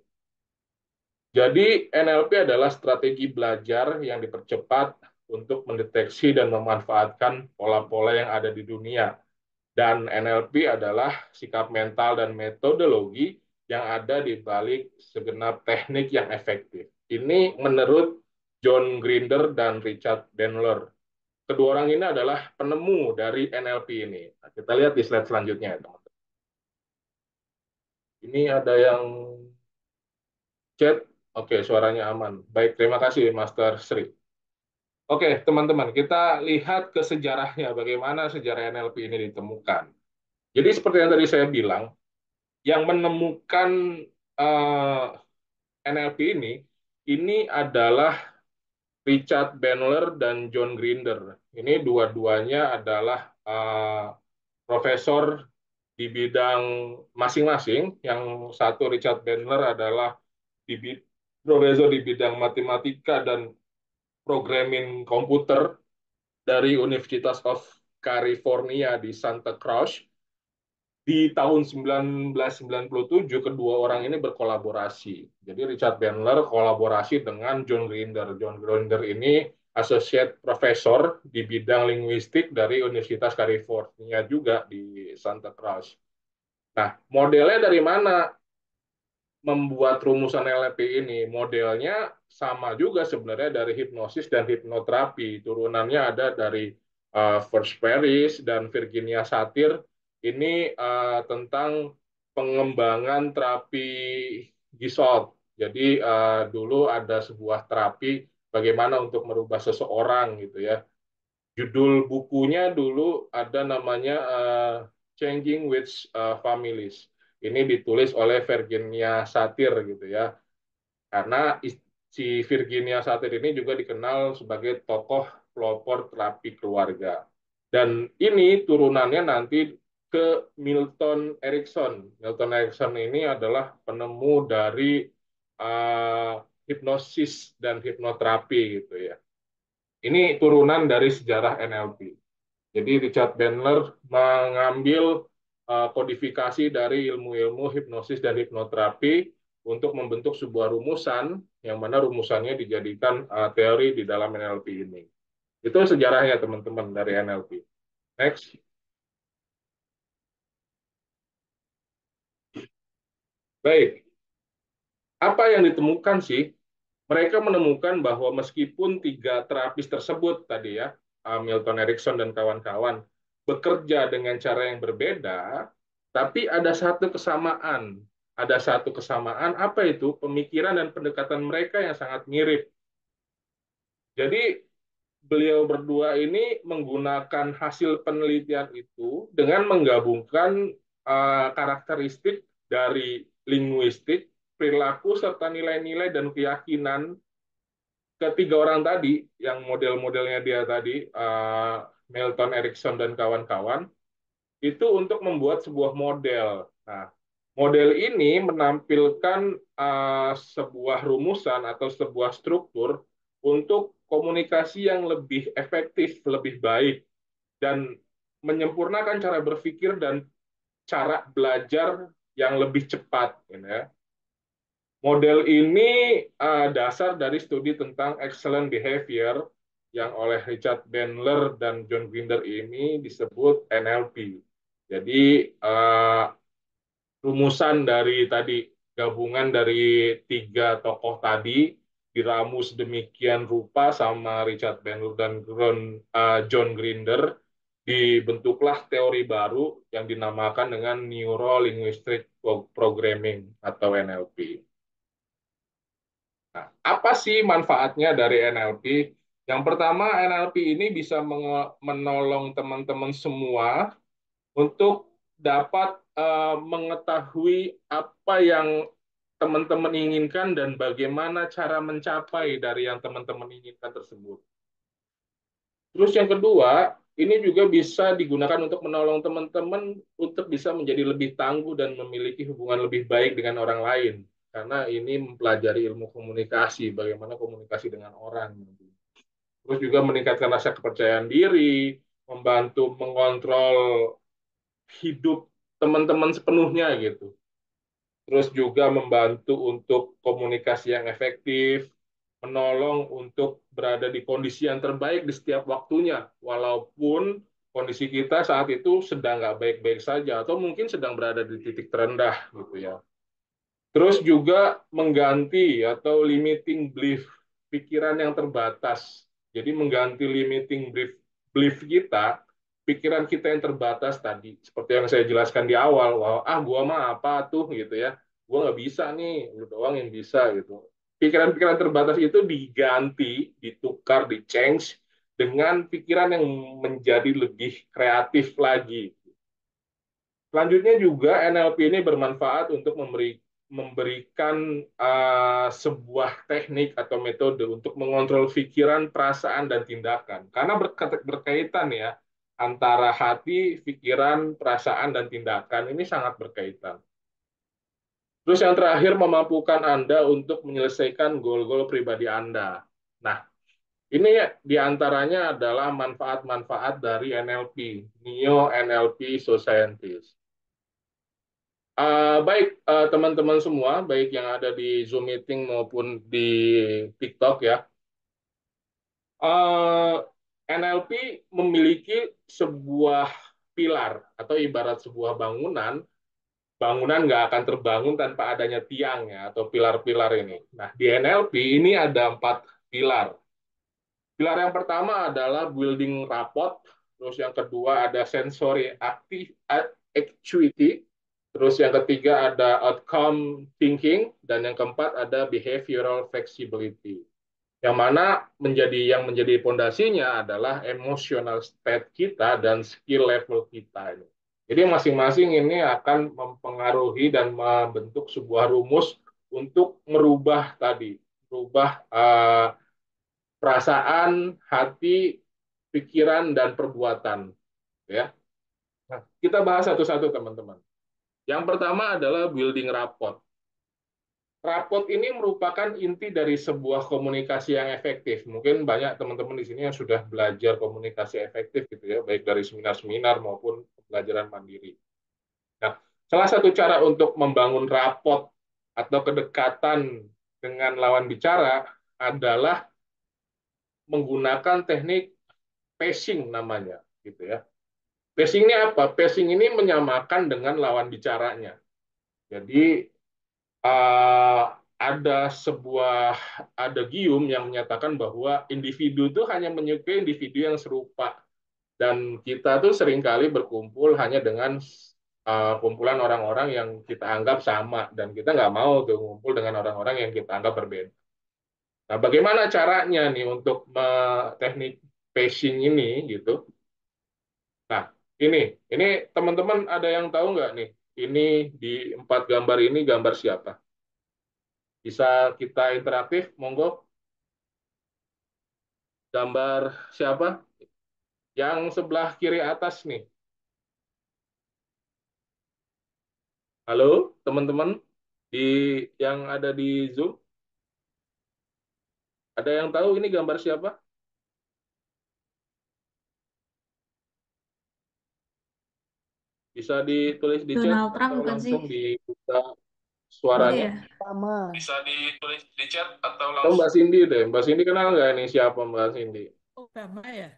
Jadi NLP adalah strategi belajar yang dipercepat untuk mendeteksi dan memanfaatkan pola-pola yang ada di dunia. Dan NLP adalah sikap mental dan metodologi yang ada di balik segenap teknik yang efektif. Ini menurut John Grinder dan Richard Bandler. Kedua orang ini adalah penemu dari NLP ini. Nah, kita lihat di slide selanjutnya, teman-teman. Ini ada yang chat. Oke, suaranya aman. Baik, terima kasih, Master Sri. Oke, teman-teman, kita lihat ke sejarahnya, bagaimana sejarah NLP ini ditemukan. Jadi seperti yang tadi saya bilang, yang menemukan NLP ini adalah Richard Bandler dan John Grinder. Ini dua-duanya adalah profesor di bidang masing-masing. Yang satu Richard Bandler adalah di profesor di bidang matematika dan programming komputer dari Universitas of California di Santa Cruz. Di tahun 1997 kedua orang ini berkolaborasi. Jadi Richard Bandler kolaborasi dengan John Grinder. John Grinder ini associate professor di bidang linguistik dari Universitas California juga di Santa Cruz. Nah, modelnya dari mana membuat rumusan NLP ini modelnya sama juga sebenarnya dari hipnosis dan hipnoterapi. Turunannya ada dari First Paris dan Virginia Satir. Ini tentang pengembangan terapi Giselt. Jadi dulu ada sebuah terapi bagaimana untuk merubah seseorang gitu ya. Judul bukunya dulu ada namanya Changing with Families. Ini ditulis oleh Virginia Satir gitu ya. Karena si Virginia Satir ini juga dikenal sebagai tokoh pelopor terapi keluarga. Dan ini turunannya nanti ke Milton Erickson. Milton Erickson ini adalah penemu dari hipnosis dan hipnoterapi gitu ya. Ini turunan dari sejarah NLP. Jadi Richard Bandler mengambil kodifikasi dari ilmu-ilmu hipnosis dan hipnoterapi untuk membentuk sebuah rumusan yang mana rumusannya dijadikan teori di dalam NLP ini. Itu sejarahnya teman-teman dari NLP. Next. Baik, apa yang ditemukan sih? Mereka menemukan bahwa meskipun tiga terapis tersebut tadi ya, Milton Erickson dan kawan-kawan, bekerja dengan cara yang berbeda, tapi ada satu kesamaan. Ada satu kesamaan, apa itu? Pemikiran dan pendekatan mereka yang sangat mirip. Jadi beliau berdua ini menggunakan hasil penelitian itu dengan menggabungkan karakteristik dari linguistik, perilaku, serta nilai-nilai dan keyakinan ketiga orang tadi, yang model-modelnya dia tadi, Milton Erickson dan kawan-kawan, itu untuk membuat sebuah model. Nah, model ini menampilkan sebuah rumusan atau sebuah struktur untuk komunikasi yang lebih efektif, lebih baik, dan menyempurnakan cara berpikir dan cara belajar yang lebih cepat. Ya. Model ini dasar dari studi tentang excellent behavior yang oleh Richard Bandler dan John Grinder ini disebut NLP. Jadi rumusan dari tadi gabungan dari tiga tokoh tadi diramus demikian rupa sama Richard Bandler dan John Grinder, dibentuklah teori baru yang dinamakan dengan Neuro Linguistic Programming atau NLP. Nah, apa sih manfaatnya dari NLP? Yang pertama, NLP ini bisa menolong teman-teman semua untuk dapat mengetahui apa yang teman-teman inginkan dan bagaimana cara mencapai dari yang teman-teman inginkan tersebut. Terus yang kedua, ini juga bisa digunakan untuk menolong teman-teman untuk bisa menjadi lebih tangguh dan memiliki hubungan lebih baik dengan orang lain. Karena ini mempelajari ilmu komunikasi, bagaimana komunikasi dengan orang. Terus juga meningkatkan rasa kepercayaan diri, membantu mengontrol hidup teman-teman sepenuhnya gitu. Terus juga membantu untuk komunikasi yang efektif, menolong untuk berada di kondisi yang terbaik di setiap waktunya, walaupun kondisi kita saat itu sedang nggak baik-baik saja, atau mungkin sedang berada di titik terendah gitu ya. Terus juga mengganti atau limiting belief, pikiran yang terbatas. Jadi mengganti limiting belief kita, pikiran kita yang terbatas tadi. Seperti yang saya jelaskan di awal, bahwa gua mah apa tuh gitu ya. Gua nggak bisa nih, lu doang yang bisa gitu. Pikiran-pikiran terbatas itu diganti, ditukar, di-change dengan pikiran yang menjadi lebih kreatif lagi. Selanjutnya juga NLP ini bermanfaat untuk memberikan sebuah teknik atau metode untuk mengontrol pikiran, perasaan, dan tindakan. Karena berkaitan ya, antara hati, pikiran, perasaan, dan tindakan ini sangat berkaitan. Terus yang terakhir, memampukan Anda untuk menyelesaikan goal-goal pribadi Anda. Nah, ini diantaranya adalah manfaat-manfaat dari NLP, Neo NLP Societies. Baik, teman-teman semua, baik yang ada di Zoom meeting maupun di TikTok ya. Uh, NLP memiliki sebuah pilar atau ibarat sebuah bangunan. bangunan nggak akan terbangun tanpa adanya tiangnya atau pilar-pilar ini. Nah, di NLP ini ada 4 pilar. Pilar yang pertama adalah building rapport, terus yang kedua ada sensory acuity, terus yang ketiga ada outcome thinking, dan yang keempat ada behavioral flexibility. Yang mana yang menjadi pondasinya adalah emotional state kita dan skill level kita ini. Jadi masing-masing ini akan mempengaruhi dan membentuk sebuah rumus untuk merubah tadi, merubah perasaan, hati, pikiran, dan perbuatan. Ya, nah, kita bahas satu-satu teman-teman. Yang pertama adalah building rapport. Rapport ini merupakan inti dari sebuah komunikasi yang efektif. Mungkin banyak teman-teman di sini yang sudah belajar komunikasi efektif gitu ya, baik dari seminar-seminar maupun pembelajaran mandiri. Nah, salah satu cara untuk membangun rapport atau kedekatan dengan lawan bicara adalah menggunakan teknik pacing namanya, gitu ya. Pacing ini apa? Pacing ini menyamakan dengan lawan bicaranya. Jadi uh, ada sebuah adagium yang menyatakan bahwa individu itu hanya menyukai individu yang serupa, dan kita tuh seringkali berkumpul hanya dengan kumpulan orang-orang yang kita anggap sama, dan kita nggak mau tuh ngumpul dengan orang-orang yang kita anggap berbeda. Nah, bagaimana caranya nih untuk teknik pacing ini gitu? Nah, ini, ini teman-teman ada yang tahu nggak nih? Ini di 4 gambar ini gambar siapa? Bisa kita interaktif, monggo. Gambar siapa? Yang sebelah kiri atas nih. Halo, teman-teman di yang ada di Zoom, ada yang tahu ini gambar siapa? Bisa ditulis di chat Donald Trump atau bukan sih? langsung dibuka Iya suaranya. ya. Obama. Bisa ditulis di chat atau langsung. Mbak Cindy deh. Mbak Cindy kenal nggak ini siapa Mbak Cindy? Obama ya?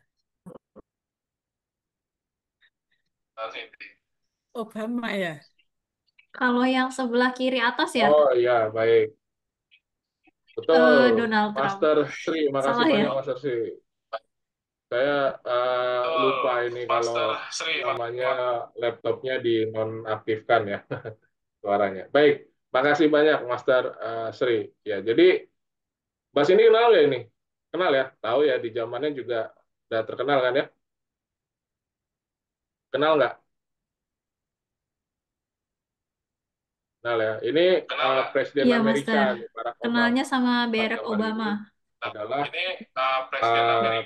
Mbak Cindy. Obama ya? Kalau yang sebelah kiri atas ya, Oh iya, baik. Betul. Donald Trump. Master Sri, makasih Salah banyak ya? Master Sri. Saya lupa ini kalau namanya laptopnya dinonaktifkan ya suaranya. Baik, makasih banyak Master Sri. Ya, jadi Mas ini kenal ya ini? Kenal ya? Tahu ya di zamannya juga udah terkenal kan ya? Kenal nggak? Kenal ya. Ini Presiden Iya, Amerika Master. nih, Barack Obama. Kenalnya sama Empat Barack gambar ini Obama. adalah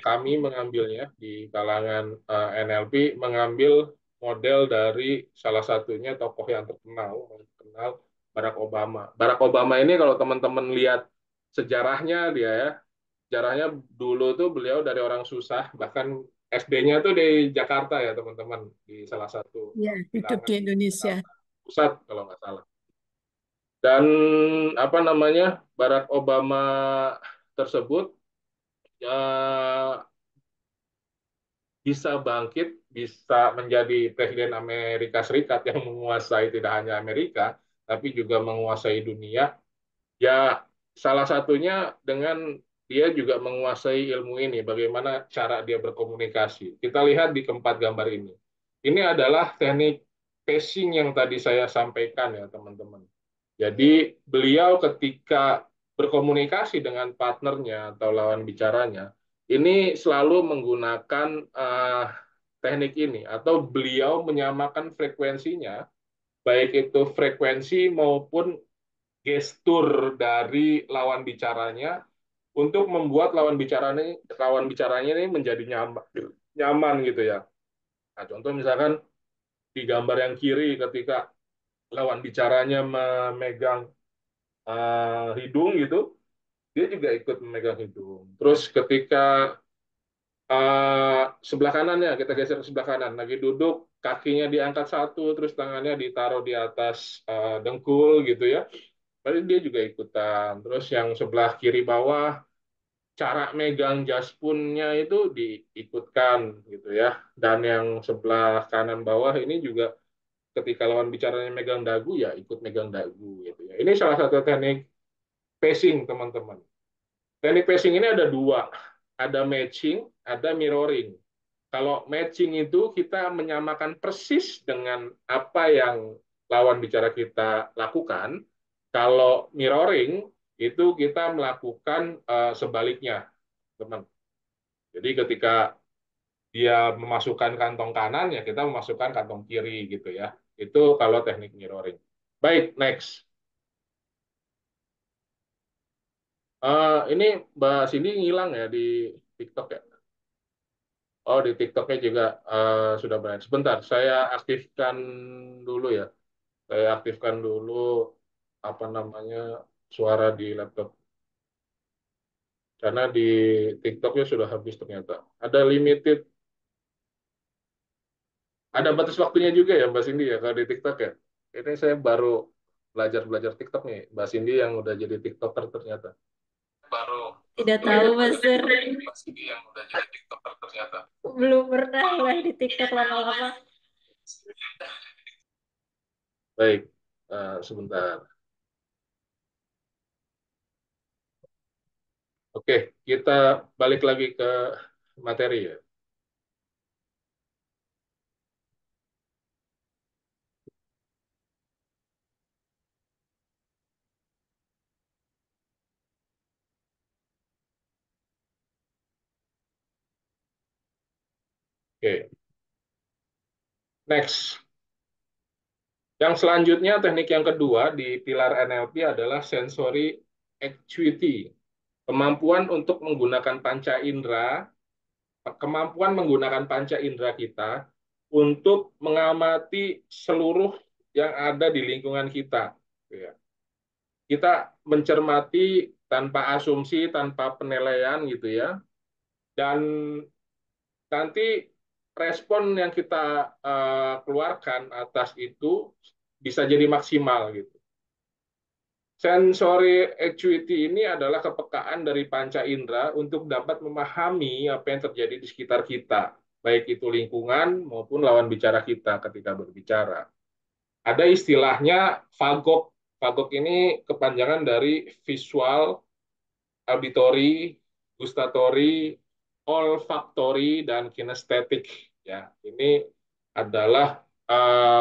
kami mengambilnya di kalangan NLP, mengambil model dari salah satunya tokoh yang terkenal Barack Obama. Barack Obama ini kalau teman-teman lihat sejarahnya dia ya, sejarahnya dulu tuh beliau dari orang susah, bahkan SD-nya tuh di Jakarta ya teman-teman, di salah satu Ya, hidup bilangan di di Indonesia. Jakarta Pusat kalau nggak salah. Dan apa namanya, Barack Obama tersebut ya bisa bangkit, bisa menjadi Presiden Amerika Serikat yang menguasai tidak hanya Amerika, tapi juga menguasai dunia. Ya, salah satunya dengan dia juga menguasai ilmu ini, bagaimana cara dia berkomunikasi. Kita lihat di keempat gambar ini. Ini adalah teknik pacing yang tadi saya sampaikan ya, teman-teman. Jadi, beliau ketika berkomunikasi dengan partnernya atau lawan bicaranya, ini selalu menggunakan teknik ini, atau beliau menyamakan frekuensinya, baik itu frekuensi maupun gestur dari lawan bicaranya untuk membuat lawan bicaranya ini menjadi nyaman gitu ya. Nah, contoh misalkan di gambar yang kiri ketika lawan bicaranya memegang hidung gitu, dia juga ikut memegang hidung. Terus ketika sebelah kanannya kita geser ke sebelah kanan, lagi duduk, kakinya diangkat satu, terus tangannya ditaruh di atas dengkul gitu ya. Berarti dia juga ikutan. Terus yang sebelah kiri bawah, cara megang jaspunnya itu diikutkan gitu ya. Dan yang sebelah kanan bawah ini juga ketika lawan bicaranya megang dagu, ya ikut megang dagu gitu ya. Ini salah satu teknik pacing, teman-teman. Teknik pacing ini ada dua, ada matching, ada mirroring. Kalau matching itu kita menyamakan persis dengan apa yang lawan bicara kita lakukan. Kalau mirroring itu kita melakukan sebaliknya, teman. Jadi ketika dia memasukkan kantong kanan, ya kita memasukkan kantong kiri gitu ya. Itu kalau teknik mirroring. Baik, next. Ini Mbak Cindy ngilang ya di TikTok ya. Oh, di TikToknya juga sudah banyak. Sebentar, saya aktifkan dulu ya. Saya aktifkan dulu apa namanya suara di laptop. Karena di TikToknya sudah habis ternyata. Ada limited, ada batas waktunya juga ya Mbak Cindy ya kalau di TikTok ya. Ini saya baru belajar-belajar TikTok nih. Mbak Cindy yang udah jadi TikToker ternyata. Baru Tidak tahu, Mas Sir. Mbak Cindy yang udah jadi TikToker ternyata. Belum pernah live di TikTok lama-lama. Baik, sebentar. Oke, kita balik lagi ke materi ya. Oke, next. Yang selanjutnya, teknik yang kedua di pilar NLP adalah sensory acuity. Kemampuan untuk menggunakan panca indera, kemampuan menggunakan panca indera kita untuk mengamati seluruh yang ada di lingkungan kita. Ya. Kita mencermati tanpa asumsi, tanpa penilaian gitu ya. Dan nanti respon yang kita keluarkan atas itu bisa jadi maksimal gitu. Sensory acuity ini adalah kepekaan dari panca indera untuk dapat memahami apa yang terjadi di sekitar kita, baik itu lingkungan maupun lawan bicara kita ketika berbicara. Ada istilahnya fagok. Fagok ini kepanjangan dari visual, auditory, gustatory, olfactory, dan kinestetik. Ya, ini adalah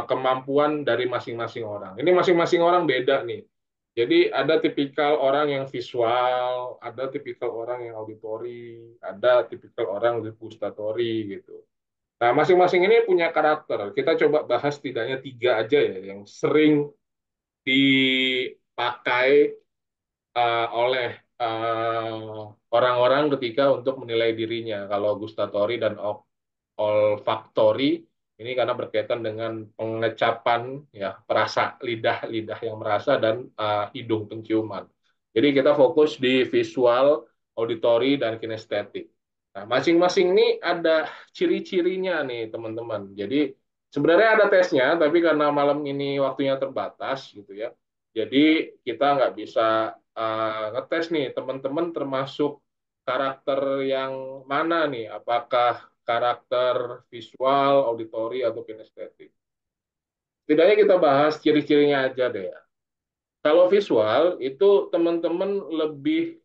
kemampuan dari masing-masing orang. Ini masing-masing orang beda nih. Jadi ada tipikal orang yang visual, ada tipikal orang yang auditory, ada tipikal orang yang gustatory gitu. Nah, masing-masing ini punya karakter. Kita coba bahas setidaknya tiga aja ya yang sering dipakai oleh orang-orang ketika untuk menilai dirinya. Kalau gustatory dan olfactory ini karena berkaitan dengan pengecapan ya perasa lidah yang merasa dan hidung penciuman. Jadi kita fokus di visual, auditory dan kinestetik. Nah, masing-masing ini ada ciri-cirinya nih teman-teman. Jadi sebenarnya ada tesnya, tapi karena malam ini waktunya terbatas gitu ya. Jadi kita nggak bisa ngetes nih teman-teman termasuk karakter yang mana nih? Apakah karakter visual, auditori, atau kinestetik? Setidaknya kita bahas ciri-cirinya aja deh ya. Kalau visual itu teman-teman lebih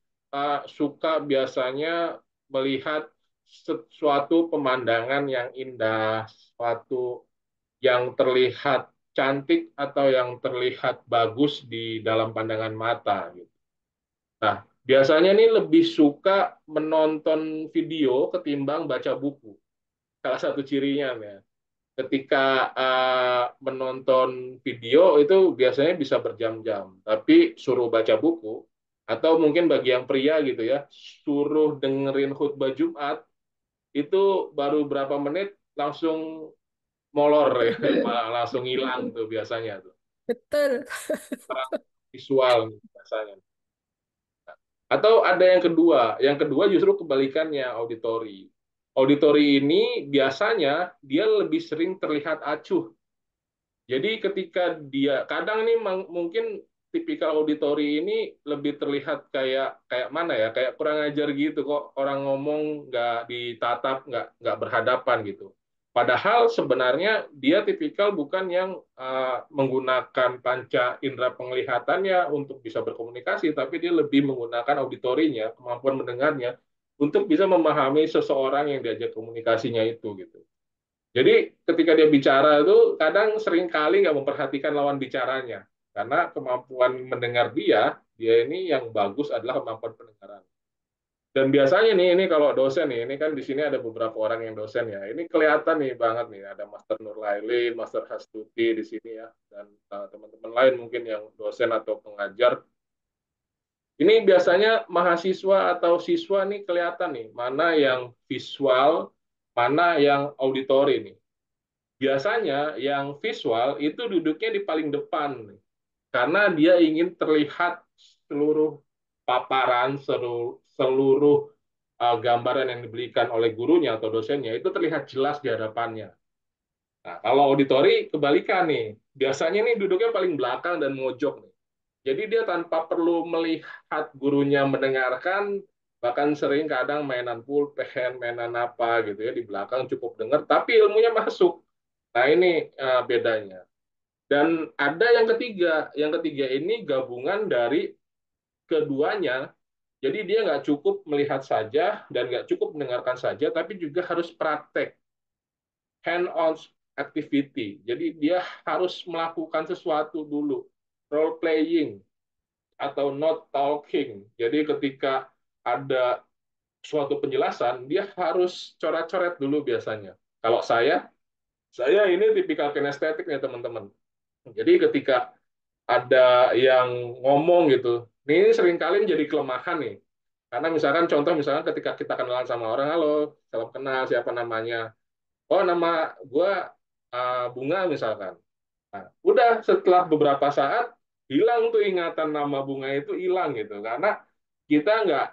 suka biasanya melihat sesuatu pemandangan yang indah, suatu yang terlihat cantik atau yang terlihat bagus di dalam pandangan mata gitu. Nah, biasanya nih lebih suka menonton video ketimbang baca buku. Salah satu cirinya ya. Ketika menonton video itu biasanya bisa berjam-jam, tapi suruh baca buku atau mungkin bagi yang pria gitu ya, suruh dengerin khutbah Jumat itu baru berapa menit langsung molor ya, langsung hilang tuh biasanya tuh. Betul. Visual biasanya. Atau ada yang kedua justru kebalikannya auditori. Auditori ini biasanya dia lebih sering terlihat acuh. Jadi ketika dia kadang nih mungkin tipikal auditori ini lebih terlihat kayak kayak mana ya, kayak kurang ajar gitu kok orang ngomong nggak ditatap, nggak berhadapan gitu. Padahal sebenarnya dia tipikal bukan yang menggunakan panca indera penglihatannya untuk bisa berkomunikasi, tapi dia lebih menggunakan auditorinya, kemampuan mendengarnya, untuk bisa memahami seseorang yang diajak komunikasinya itu gitu. Jadi ketika dia bicara itu kadang sering kali nggak memperhatikan lawan bicaranya, karena kemampuan mendengar dia ini yang bagus adalah kemampuan pendengaran. Dan biasanya nih, ini kalau dosen nih, ini kan di sini ada beberapa orang yang dosen ya. Ini kelihatan nih banget nih, ada Master Nurlailin, Master Hastuti di sini ya, dan teman-teman lain mungkin yang dosen atau pengajar. Ini biasanya mahasiswa atau siswa nih kelihatan nih, mana yang visual, mana yang auditori nih. Biasanya yang visual itu duduknya di paling depan nih, karena dia ingin terlihat seluruh paparan, seluruh gambaran yang diberikan oleh gurunya atau dosennya itu terlihat jelas di hadapannya. Nah, kalau auditori kebalikan nih, biasanya nih duduknya paling belakang dan mojok nih. Jadi dia tanpa perlu melihat gurunya mendengarkan, bahkan sering kadang mainan pulpen, mainan apa gitu ya di belakang cukup dengar, tapi ilmunya masuk. Nah ini bedanya. Dan ada yang ketiga ini gabungan dari keduanya. Jadi dia nggak cukup melihat saja dan nggak cukup mendengarkan saja, tapi juga harus praktek, hand-on activity. Jadi dia harus melakukan sesuatu dulu, role playing atau not talking. Jadi ketika ada suatu penjelasan, dia harus coret-coret dulu biasanya. Kalau saya ini tipikal kinestetik nih teman-teman. Jadi ketika ada yang ngomong gitu, ini seringkali menjadi kelemahan nih. Karena misalkan contoh misalkan ketika kita kenalan sama orang, halo, salam kenal, siapa namanya? Oh, nama gue Bunga misalkan. Nah, udah setelah beberapa saat hilang tuh ingatan nama bunga itu hilang gitu karena kita nggak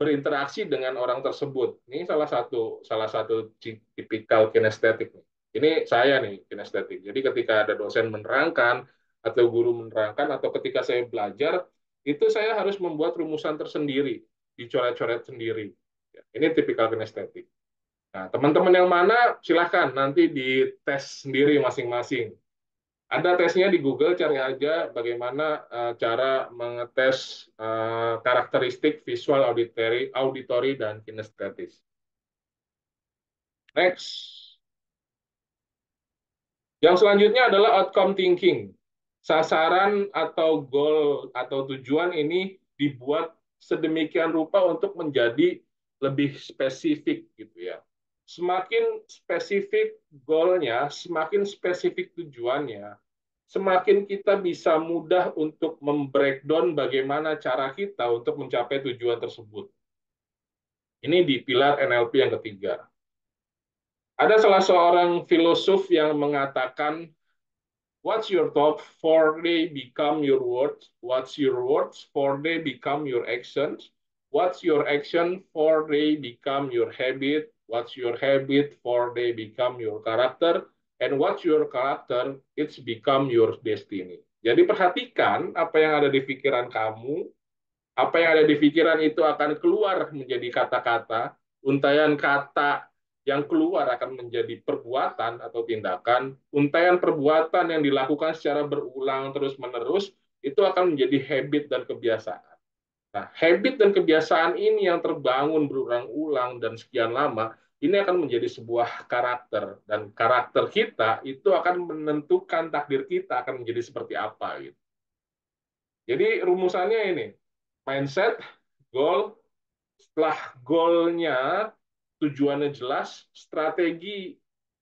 berinteraksi dengan orang tersebut. Ini salah satu tipikal kinestetik nih. Ini saya nih kinestetik. Jadi ketika ada dosen menerangkan atau guru menerangkan atau ketika saya belajar itu saya harus membuat rumusan tersendiri, dicoret-coret sendiri. Ya, ini tipikal kinestetik. Nah, teman-teman yang mana silahkan nanti dites sendiri masing-masing. Ada tesnya di Google, cari aja bagaimana cara mengetes karakteristik visual, auditory dan kinestetis. Next. Yang selanjutnya adalah outcome thinking. Sasaran atau goal atau tujuan ini dibuat sedemikian rupa untuk menjadi lebih spesifik gitu ya. Semakin spesifik goalnya, semakin spesifik tujuannya, semakin kita bisa mudah untuk membreakdown bagaimana cara kita untuk mencapai tujuan tersebut. Ini di pilar NLP yang ketiga. Ada salah seorang filosof yang mengatakan, what's your thought for they become your words? What's your words for they become your actions? What's your action for they become your habit? What's your habit for they become your character? And what's your character? It's become your destiny. Jadi perhatikan apa yang ada di pikiran kamu, apa yang ada di pikiran itu akan keluar menjadi kata-kata, untaian kata yang keluar akan menjadi perbuatan atau tindakan, untaian perbuatan yang dilakukan secara berulang terus-menerus, itu akan menjadi habit dan kebiasaan. Nah, habit dan kebiasaan ini yang terbangun berulang-ulang dan sekian lama, ini akan menjadi sebuah karakter, dan karakter kita itu akan menentukan takdir kita akan menjadi seperti apa gitu. Jadi rumusannya ini, mindset, goal, setelah goalnya, tujuannya jelas, strategi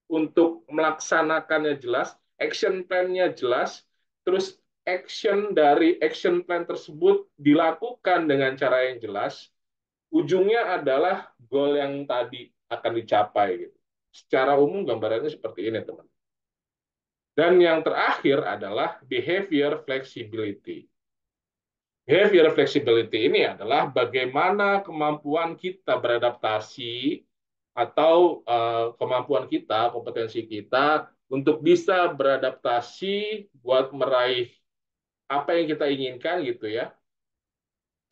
untuk melaksanakannya jelas, action plan-nya jelas, terus action dari action plan tersebut dilakukan dengan cara yang jelas, ujungnya adalah goal yang tadi akan dicapai. Gitu. Secara umum gambarannya seperti ini, teman. Dan yang terakhir adalah behavior flexibility. Behavior flexibility ini adalah bagaimana kemampuan kita beradaptasi atau kemampuan kita, kompetensi kita untuk bisa beradaptasi buat meraih apa yang kita inginkan gitu ya,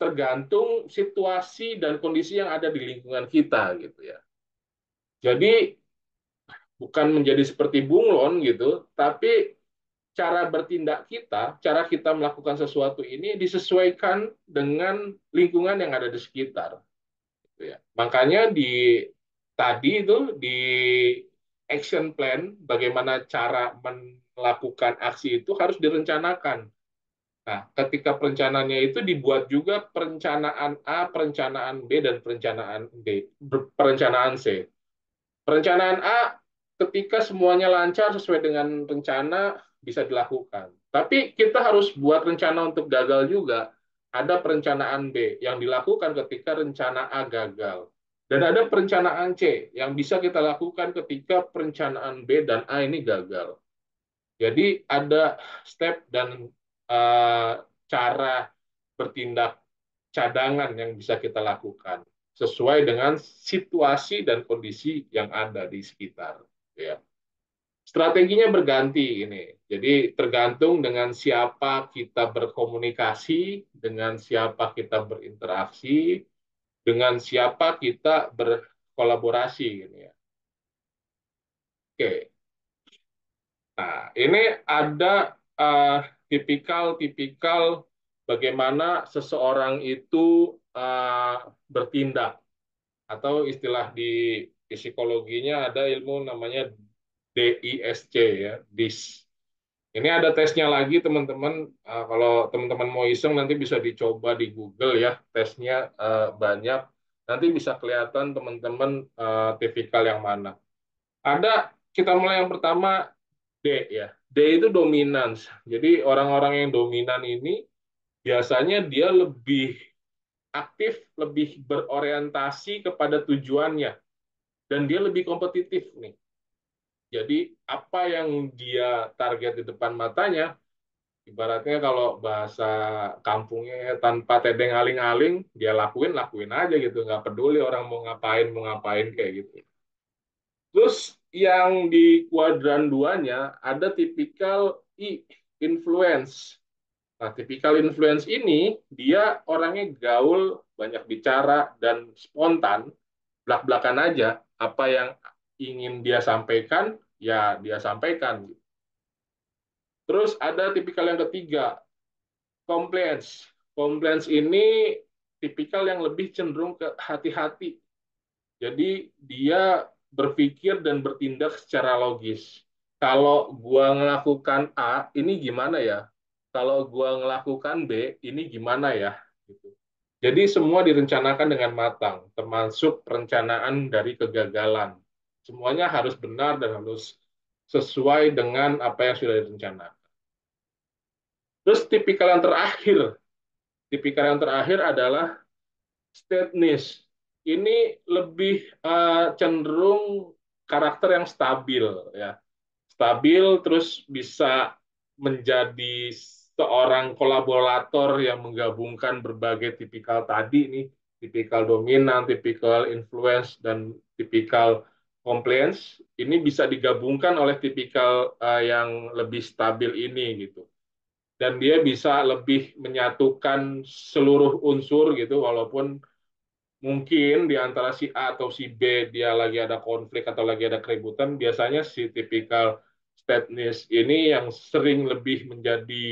tergantung situasi dan kondisi yang ada di lingkungan kita gitu ya. Jadi bukan menjadi seperti bunglon gitu, tapi cara bertindak kita, cara kita melakukan sesuatu ini disesuaikan dengan lingkungan yang ada di sekitar. Gitu ya. Makanya tadi itu di action plan, bagaimana cara melakukan aksi itu harus direncanakan. Nah, ketika perencanaannya itu dibuat juga perencanaan A, perencanaan B, dan perencanaan C. Perencanaan A, ketika semuanya lancar sesuai dengan rencana, bisa dilakukan. Tapi kita harus buat rencana untuk gagal juga. Ada perencanaan B yang dilakukan ketika rencana A gagal. Dan ada perencanaan C yang bisa kita lakukan ketika perencanaan B dan A ini gagal. Jadi ada step dan uh, cara bertindak cadangan yang bisa kita lakukan sesuai dengan situasi dan kondisi yang ada di sekitar. Ya. Strateginya berganti ini. Jadi tergantung dengan siapa kita berkomunikasi, dengan siapa kita berinteraksi, dengan siapa kita berkolaborasi. Gitu ya. Oke. Nah, ini ada tipikal-tipikal bagaimana seseorang itu bertindak, atau istilah di psikologinya ada ilmu namanya DISC ya, DIS. Ini ada tesnya lagi teman-teman. Kalau teman-teman mau iseng nanti bisa dicoba di Google ya, tesnya banyak. Nanti bisa kelihatan teman-teman tipikal yang mana. Ada, kita mulai yang pertama, D ya. D itu dominans. Jadi orang-orang yang dominan ini biasanya dia lebih aktif, lebih berorientasi kepada tujuannya, dan dia lebih kompetitif nih. Jadi apa yang dia target di depan matanya, ibaratnya kalau bahasa kampungnya tanpa tedeng aling-aling, dia lakuin lakuin aja gitu, nggak peduli orang mau ngapain kayak gitu. Terus yang di kuadran duanya ada tipikal I, influence. Nah, tipikal influence ini dia orangnya gaul, banyak bicara, dan spontan, belak-belakan aja. Apa yang ingin dia sampaikan, ya dia sampaikan. Terus ada tipikal yang ketiga, compliance. Compliance ini tipikal yang lebih cenderung ke hati-hati. Jadi dia berpikir dan bertindak secara logis. Kalau gua melakukan A, ini gimana ya? Kalau gua melakukan B, ini gimana ya? Gitu. Jadi semua direncanakan dengan matang, termasuk perencanaan dari kegagalan. Semuanya harus benar dan harus sesuai dengan apa yang sudah direncanakan. Terus tipikal yang terakhir adalah Statness. Ini lebih cenderung karakter yang stabil ya. Stabil, terus bisa menjadi seorang kolaborator yang menggabungkan berbagai tipikal tadi nih, tipikal dominan, tipikal influence, dan tipikal compliance. Ini bisa digabungkan oleh tipikal yang lebih stabil ini gitu. Dan dia bisa lebih menyatukan seluruh unsur gitu, walaupun mungkin di antara si A atau si B dia lagi ada konflik atau lagi ada keributan, biasanya si tipikal stateless ini yang sering lebih menjadi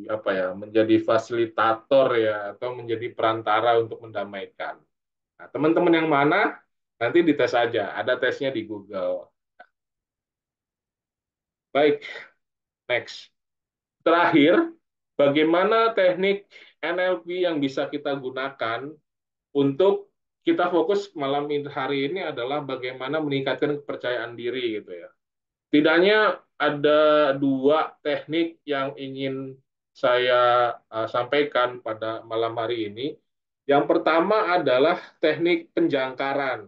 apa ya, menjadi fasilitator ya, atau menjadi perantara untuk mendamaikan. Nah, teman-teman yang mana nanti dites aja, ada tesnya di Google. Baik, next. Terakhir, bagaimana teknik NLP yang bisa kita gunakan untuk kita fokus malam hari ini adalah bagaimana meningkatkan kepercayaan diri gitu ya. Tidaknya ada dua teknik yang ingin saya sampaikan pada malam hari ini. Yang pertama adalah teknik penjangkaran.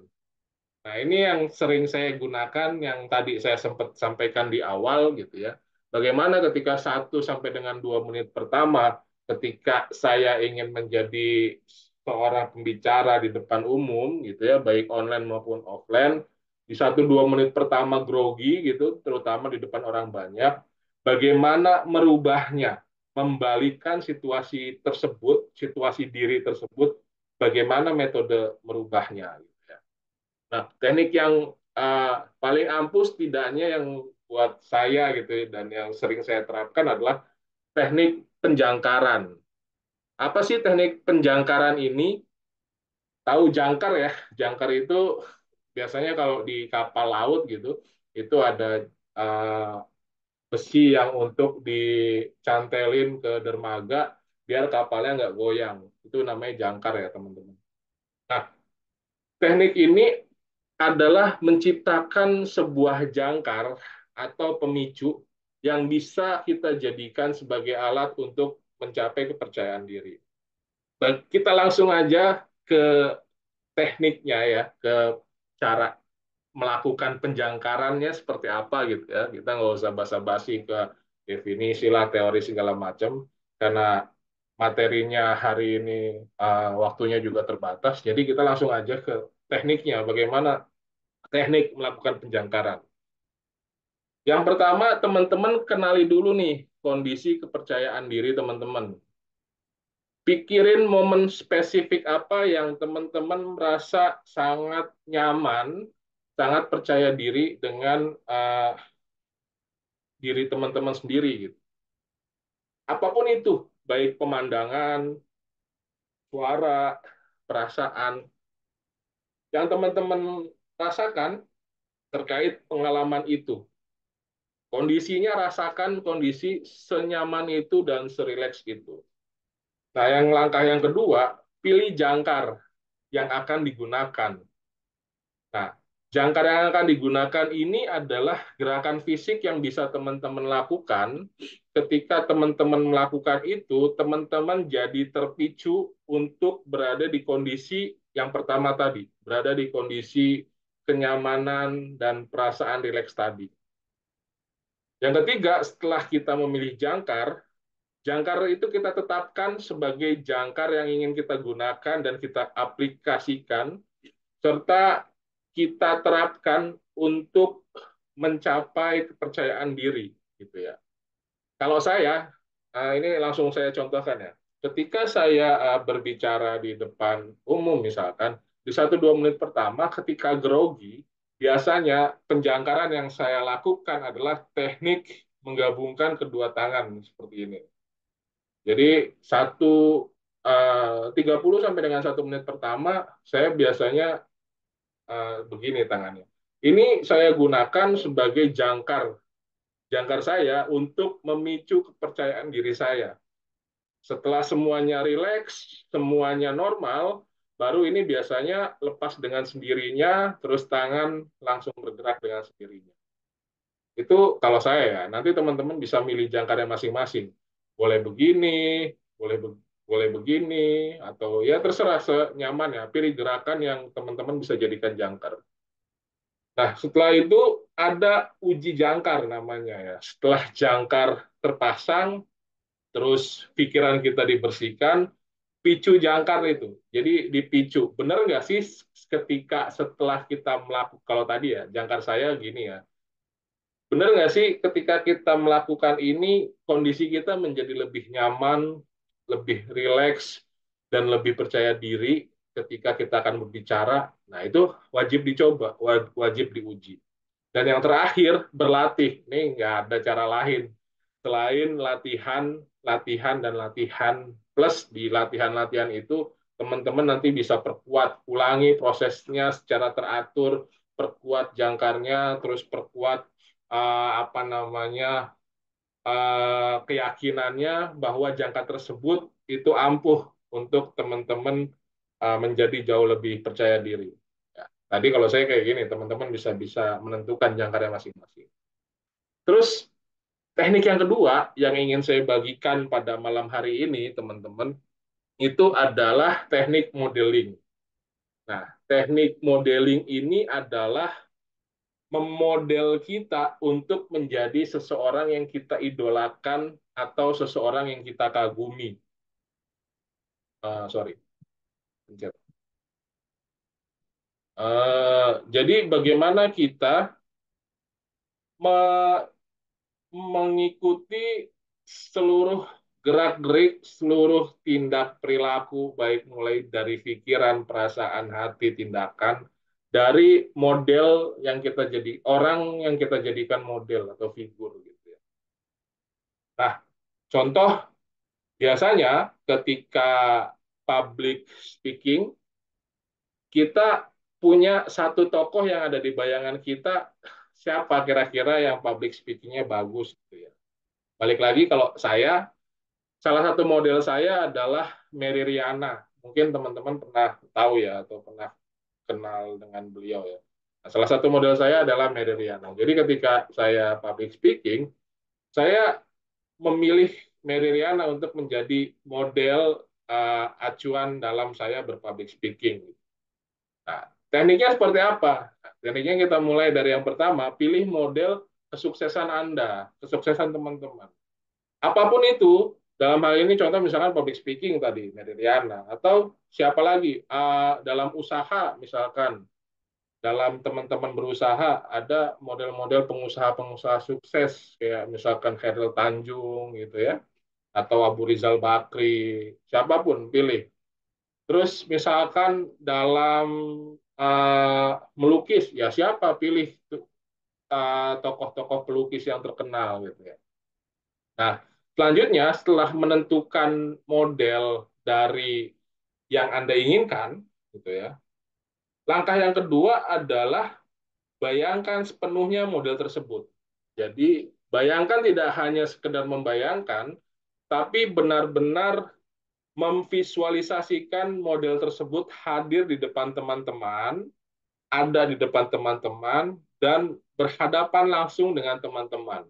Nah, ini yang sering saya gunakan, yang tadi saya sempat sampaikan di awal gitu ya. Bagaimana ketika 1 sampai dengan 2 menit pertama, ketika saya ingin menjadi seorang pembicara di depan umum gitu ya, baik online maupun offline, di 1-2 menit pertama grogi gitu, terutama di depan orang banyak, bagaimana merubahnya, membalikan situasi tersebut, situasi diri tersebut, bagaimana metode merubahnya gitu ya. Nah, teknik yang paling ampuh setidaknya yang buat saya gitu ya, dan yang sering saya terapkan adalah teknik penjangkaran. Apa sih teknik penjangkaran ini? Tahu jangkar ya? Jangkar itu biasanya kalau di kapal laut gitu, itu ada uh, besi yang untuk dicantelin ke dermaga biar kapalnya nggak goyang. Itu namanya jangkar ya teman-teman. Nah, teknik ini adalah menciptakan sebuah jangkar atau pemicu yang bisa kita jadikan sebagai alat untuk mencapai kepercayaan diri. Kita langsung aja ke tekniknya ya, ke cara melakukan penjangkarannya seperti apa gitu ya. Kita nggak usah basa-basi ke definisi lah, teori segala macam, karena materinya hari ini waktunya juga terbatas. Jadi kita langsung aja ke tekniknya, bagaimana teknik melakukan penjangkaran. Yang pertama, teman-teman kenali dulu nih kondisi kepercayaan diri teman-teman. Pikirin momen spesifik apa yang teman-teman merasa sangat nyaman, sangat percaya diri dengan diri teman-teman sendiri gitu. Apapun itu, baik pemandangan, suara, perasaan yang teman-teman rasakan terkait pengalaman itu. Kondisinya rasakan kondisi senyaman itu dan serileks itu. Nah, yang langkah yang kedua, pilih jangkar yang akan digunakan. Nah, jangkar yang akan digunakan ini adalah gerakan fisik yang bisa teman-teman lakukan. Ketika teman-teman melakukan itu, teman-teman jadi terpicu untuk berada di kondisi yang pertama tadi, berada di kondisi kenyamanan dan perasaan rileks tadi. Yang ketiga, setelah kita memilih jangkar, jangkar itu kita tetapkan sebagai jangkar yang ingin kita gunakan dan kita aplikasikan, serta kita terapkan untuk mencapai kepercayaan diri, gitu ya. Kalau saya, ini langsung saya contohkan ya. Ketika saya berbicara di depan umum misalkan, di 1-2 menit pertama ketika grogi, biasanya penjangkaran yang saya lakukan adalah teknik menggabungkan kedua tangan seperti ini. Jadi 30 sampai dengan 1 menit pertama saya biasanya begini tangannya. Ini saya gunakan sebagai jangkar saya untuk memicu kepercayaan diri saya. Setelah semuanya rileks, semuanya normal, baru ini biasanya lepas dengan sendirinya, terus tangan langsung bergerak dengan sendirinya. Itu kalau saya ya, nanti teman-teman bisa milih jangkarnya masing-masing. Boleh begini, boleh boleh begini, atau ya terserah senyaman ya. Pilih gerakan yang teman-teman bisa jadikan jangkar. Nah, setelah itu ada uji jangkar namanya ya. Setelah jangkar terpasang, terus pikiran kita dibersihkan, picu jangkar itu. Jadi dipicu. Benar nggak sih ketika setelah kita melakukan, kalau tadi ya, jangkar saya gini ya, benar nggak sih ketika kita melakukan ini, kondisi kita menjadi lebih nyaman, lebih rileks, dan lebih percaya diri ketika kita akan berbicara? Nah, itu wajib dicoba, wajib diuji. Dan yang terakhir, berlatih. Ini nggak ada cara lain. Selain latihan, latihan, dan latihan, plus di latihan-latihan itu, teman-teman nanti bisa perkuat, ulangi prosesnya secara teratur, perkuat jangkarnya, terus perkuat apa namanya keyakinannya bahwa jangkar tersebut itu ampuh untuk teman-teman menjadi jauh lebih percaya diri. Ya, tadi kalau saya kayak gini, teman-teman bisa bisa menentukan jangkarnya masing-masing. Terus teknik yang kedua yang ingin saya bagikan pada malam hari ini, teman-teman, itu adalah teknik modeling. Nah, teknik modeling ini adalah memodel kita untuk menjadi seseorang yang kita idolakan atau seseorang yang kita kagumi. Sorry, pencet. Jadi bagaimana kita mengikuti seluruh gerak-gerik, seluruh tindak perilaku, baik mulai dari pikiran, perasaan, hati, tindakan dari model yang kita jadi orang yang kita jadikan model atau figur gitu ya. Nah, contoh biasanya ketika public speaking kita punya satu tokoh yang ada di bayangan kita, siapa kira-kira yang public speakingnya bagus gitu ya. Balik lagi kalau saya, salah satu model saya adalah Mary Riana. Mungkin teman-teman pernah tahu ya atau pernah kenal dengan beliau ya. Nah, salah satu model saya adalah Mary Riana. Jadi ketika saya public speaking, saya memilih Mary Riana untuk menjadi model acuan dalam saya berpublic speaking. Nah, tekniknya seperti apa? Tekniknya kita mulai dari yang pertama, pilih model kesuksesan Anda, kesuksesan teman-teman. Apapun itu, dalam hal ini contoh misalkan public speaking tadi, Meridiana, atau siapa lagi, dalam usaha misalkan, dalam teman-teman berusaha, ada model-model pengusaha-pengusaha sukses, kayak misalkan Khairil Tanjung gitu ya, atau Abu Rizal Bakri, siapapun pilih. Terus misalkan dalam melukis, ya siapa pilih tokoh-tokoh pelukis yang terkenal gitu ya. Nah, selanjutnya setelah menentukan model dari yang Anda inginkan, gitu ya. Langkah yang kedua adalah bayangkan sepenuhnya model tersebut. Jadi, bayangkan tidak hanya sekedar membayangkan, tapi benar-benar memvisualisasikan model tersebut hadir di depan teman-teman, ada di depan teman-teman, dan berhadapan langsung dengan teman-teman.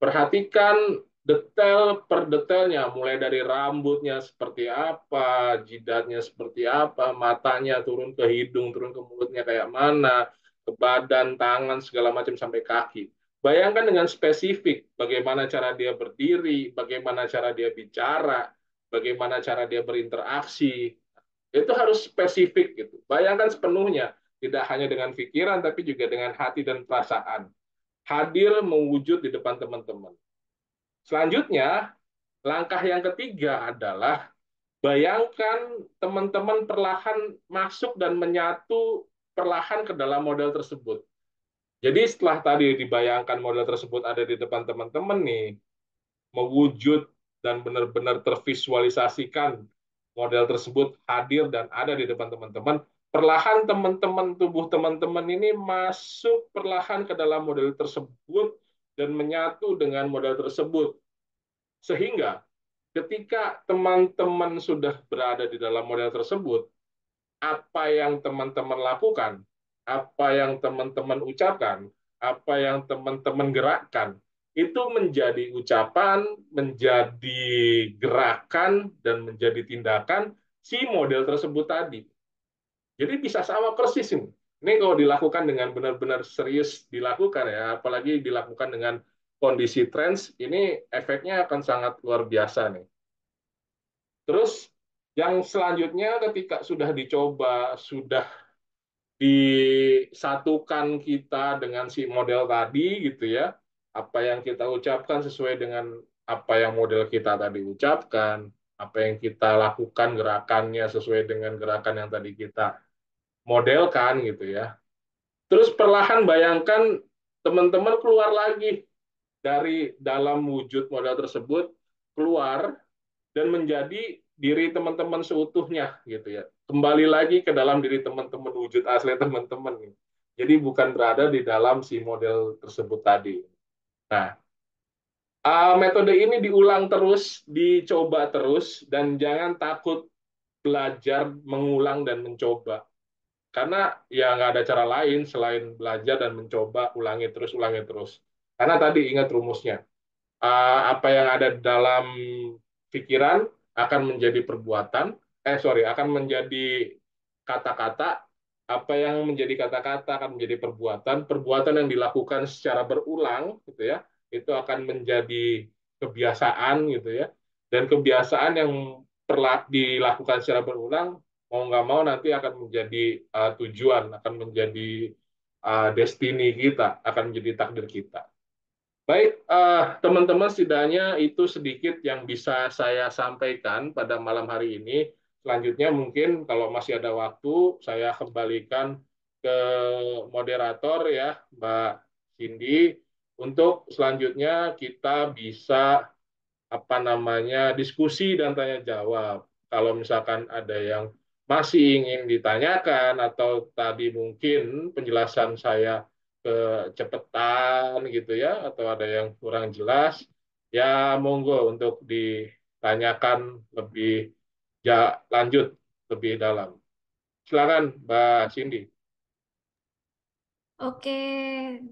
Perhatikan detail per detailnya, mulai dari rambutnya seperti apa, jidatnya seperti apa, matanya turun ke hidung, turun ke mulutnya kayak mana, ke badan, tangan, segala macam sampai kaki. Bayangkan dengan spesifik bagaimana cara dia berdiri, bagaimana cara dia bicara, bagaimana cara dia berinteraksi. Itu harus spesifik gitu. Bayangkan sepenuhnya, tidak hanya dengan pikiran tapi juga dengan hati dan perasaan. Hadir mewujud di depan teman-teman. Selanjutnya, langkah yang ketiga adalah bayangkan teman-teman perlahan masuk dan menyatu perlahan ke dalam model tersebut. Jadi setelah tadi dibayangkan model tersebut ada di depan teman-teman nih, mewujud dan benar-benar tervisualisasikan model tersebut hadir dan ada di depan teman-teman, perlahan teman-teman, tubuh teman-teman ini masuk perlahan ke dalam model tersebut dan menyatu dengan model tersebut. Sehingga ketika teman-teman sudah berada di dalam model tersebut, apa yang teman-teman lakukan, apa yang teman-teman ucapkan, apa yang teman-teman gerakkan, itu menjadi ucapan, menjadi gerakan, dan menjadi tindakan si model tersebut tadi. Jadi bisa sama persis ini. Ini kalau dilakukan dengan benar-benar serius dilakukan ya, apalagi dilakukan dengan kondisi trends, ini efeknya akan sangat luar biasa nih. Terus yang selanjutnya ketika sudah dicoba, sudah disatukan kita dengan si model tadi gitu ya, apa yang kita ucapkan sesuai dengan apa yang model kita tadi ucapkan, apa yang kita lakukan gerakannya sesuai dengan gerakan yang tadi kita modelkan gitu ya. Terus perlahan bayangkan teman-teman keluar lagi dari dalam wujud model tersebut, keluar dan menjadi diri teman-teman seutuhnya gitu ya. Kembali lagi ke dalam diri teman-teman, wujud asli teman-teman. Jadi bukan berada di dalam si model tersebut tadi. Nah, metode ini diulang terus, dicoba terus, dan jangan takut belajar, mengulang, dan mencoba. Karena ya nggak ada cara lain selain belajar dan mencoba, ulangi terus, ulangi terus. Karena tadi ingat rumusnya, apa yang ada dalam pikiran akan menjadi perbuatan, akan menjadi kata-kata, apa yang menjadi kata-kata akan menjadi perbuatan, perbuatan yang dilakukan secara berulang, gitu ya, itu akan menjadi kebiasaan, gitu ya, dan kebiasaan yang dilakukan secara berulang, mau nggak mau nanti akan menjadi tujuan, akan menjadi destiny kita, akan menjadi takdir kita. Baik, teman-teman, setidaknya itu sedikit yang bisa saya sampaikan pada malam hari ini. Selanjutnya mungkin kalau masih ada waktu, saya kembalikan ke moderator ya, Mbak Cindy, untuk selanjutnya kita bisa apa namanya diskusi dan tanya jawab. Kalau misalkan ada yang masih ingin ditanyakan atau tadi mungkin penjelasan saya kecepatan gitu ya, atau ada yang kurang jelas, ya monggo untuk ditanyakan lebih lanjut lebih dalam. Silakan Mbak Cindy. Oke,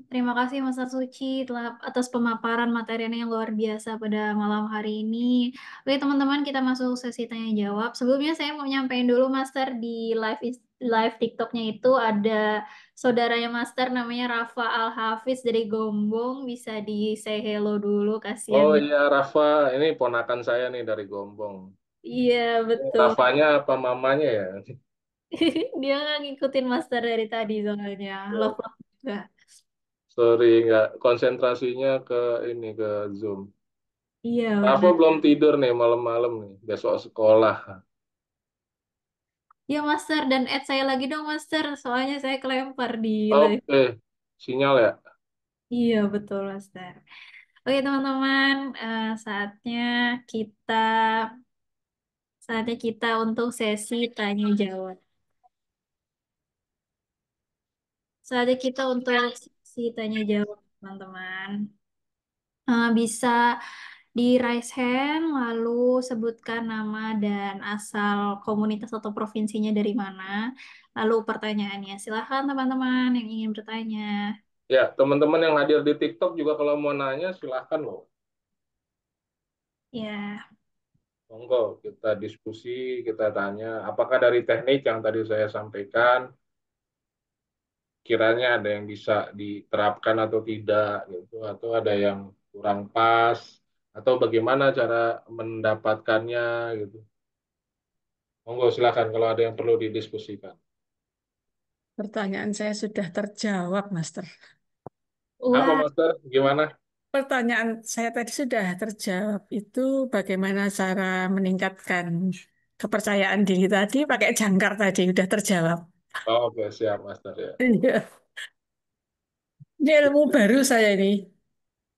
terima kasih Mas Suci atas pemaparan materinya yang luar biasa pada malam hari ini. Oke teman-teman, kita masuk sesi tanya jawab. Sebelumnya saya mau nyampein dulu Master di live TikToknya itu ada saudaranya Master namanya Rafa Al Hafiz dari Gombong. Bisa di say hello dulu, kasihan Oh dia. iya, Rafa, ini ponakan saya nih dari Gombong. Iya betul. Rafanya apa mamanya ya? Dia nggak ngikutin Master dari tadi soalnya. Love love juga. Sorry, nggak konsentrasinya ke ini ke Zoom. Iya Rafa benar. belum tidur nih malam-malam nih, besok sekolah. Ya Master, dan add saya lagi dong Master, soalnya saya kelempar di live. Oke, sinyal ya. Iya betul Master. Oke teman-teman, saatnya kita untuk sesi tanya jawab. Saatnya kita untuk sesi tanya jawab teman-teman. Bisa di raise hand, lalu sebutkan nama dan asal komunitas atau provinsinya dari mana. Lalu pertanyaannya, silahkan teman-teman yang ingin bertanya. Ya, teman-teman yang hadir di TikTok juga kalau mau nanya silahkan loh. Ya. Monggo kita diskusi, kita tanya. Apakah dari teknik yang tadi saya sampaikan, kiranya ada yang bisa diterapkan atau tidak, gitu, atau ada yang kurang pas, atau bagaimana cara mendapatkannya, gitu. Monggo silakan kalau ada yang perlu didiskusikan. Pertanyaan saya sudah terjawab, Master. Apa, Wah, Master? Gimana? Pertanyaan saya tadi sudah terjawab. Itu bagaimana cara meningkatkan kepercayaan diri tadi pakai jangkar tadi sudah terjawab. Oh, oke, siap, Master ya. Iya. Ini ilmu baru saya ini.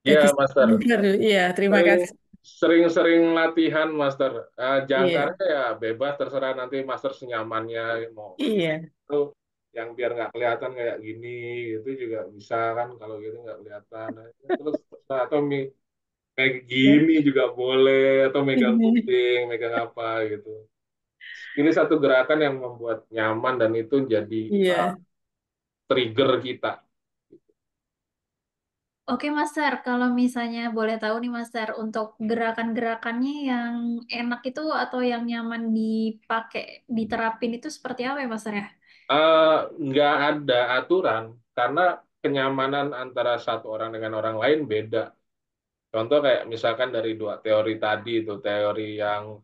Iya, Jadi Master. baru. Iya, terima Sering kasih. sering-sering latihan, Master. Iya. Jangkarnya ya bebas, terserah nanti Master senyamannya mau Iya. itu yang biar nggak kelihatan kayak gini itu juga bisa kan kalau gitu nggak kelihatan. Nah, terus atau kayak gini juga boleh atau megang Ini. kuping, megang apa gitu. Ini satu gerakan yang membuat nyaman dan itu jadi Iya. trigger kita. oke Master, kalau misalnya boleh tahu nih Master, untuk gerakan-gerakannya yang enak itu atau yang nyaman dipakai, diterapin itu seperti apa ya Master ya? Nggak ada aturan karena kenyamanan antara satu orang dengan orang lain beda. Contoh kayak misalkan dari dua teori tadi itu teori yang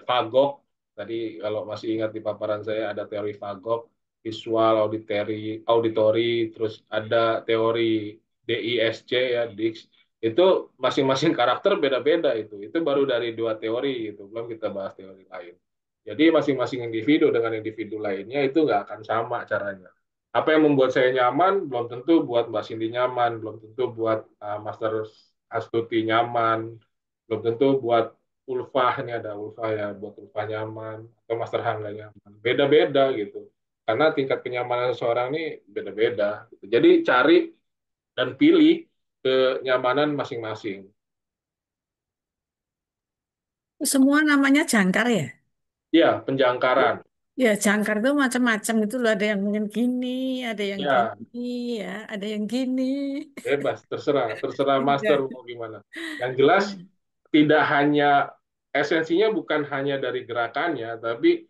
Fagok tadi kalau masih ingat di paparan saya ada teori Fagok visual auditori terus ada teori DISC ya DIX itu masing-masing karakter beda-beda itu baru dari dua teori itu belum kita bahas teori lain. Jadi masing-masing individu dengan individu lainnya itu nggak akan sama caranya. Apa yang membuat saya nyaman belum tentu buat Mbak Cindy nyaman, belum tentu buat Master Astuti nyaman, belum tentu buat Ulfah ini ada Ulfah ya buat Ulfah nyaman atau Master Hangga nyaman. Beda-beda gitu. Karena tingkat kenyamanan seseorang ini beda-beda. Gitu. Jadi cari dan pilih kenyamanan masing-masing. Semua namanya jangkar ya? Ya, penjangkaran. Ya, jangkar itu macam-macam itu loh. Ada yang mungkin gini, ada yang Ya, gini, ya, ada yang gini. bebas, terserah, terserah master Iya. mau gimana. Yang jelas tidak hanya esensinya bukan hanya dari gerakannya, tapi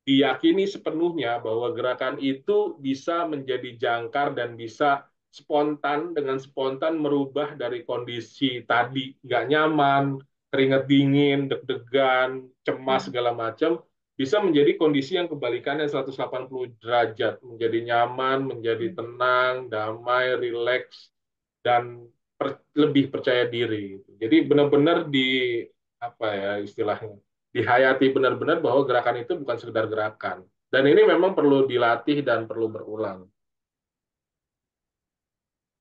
diyakini sepenuhnya bahwa gerakan itu bisa menjadi jangkar dan bisa spontan dengan spontan merubah dari kondisi tadi nggak nyaman, keringat dingin, deg-degan, cemas segala macam bisa menjadi kondisi yang kebalikannya 180 derajat, menjadi nyaman, menjadi tenang, damai, rileks dan lebih percaya diri. Jadi benar-benar di apa ya istilahnya dihayati benar-benar bahwa gerakan itu bukan sekedar gerakan. Dan ini memang perlu dilatih dan perlu berulang.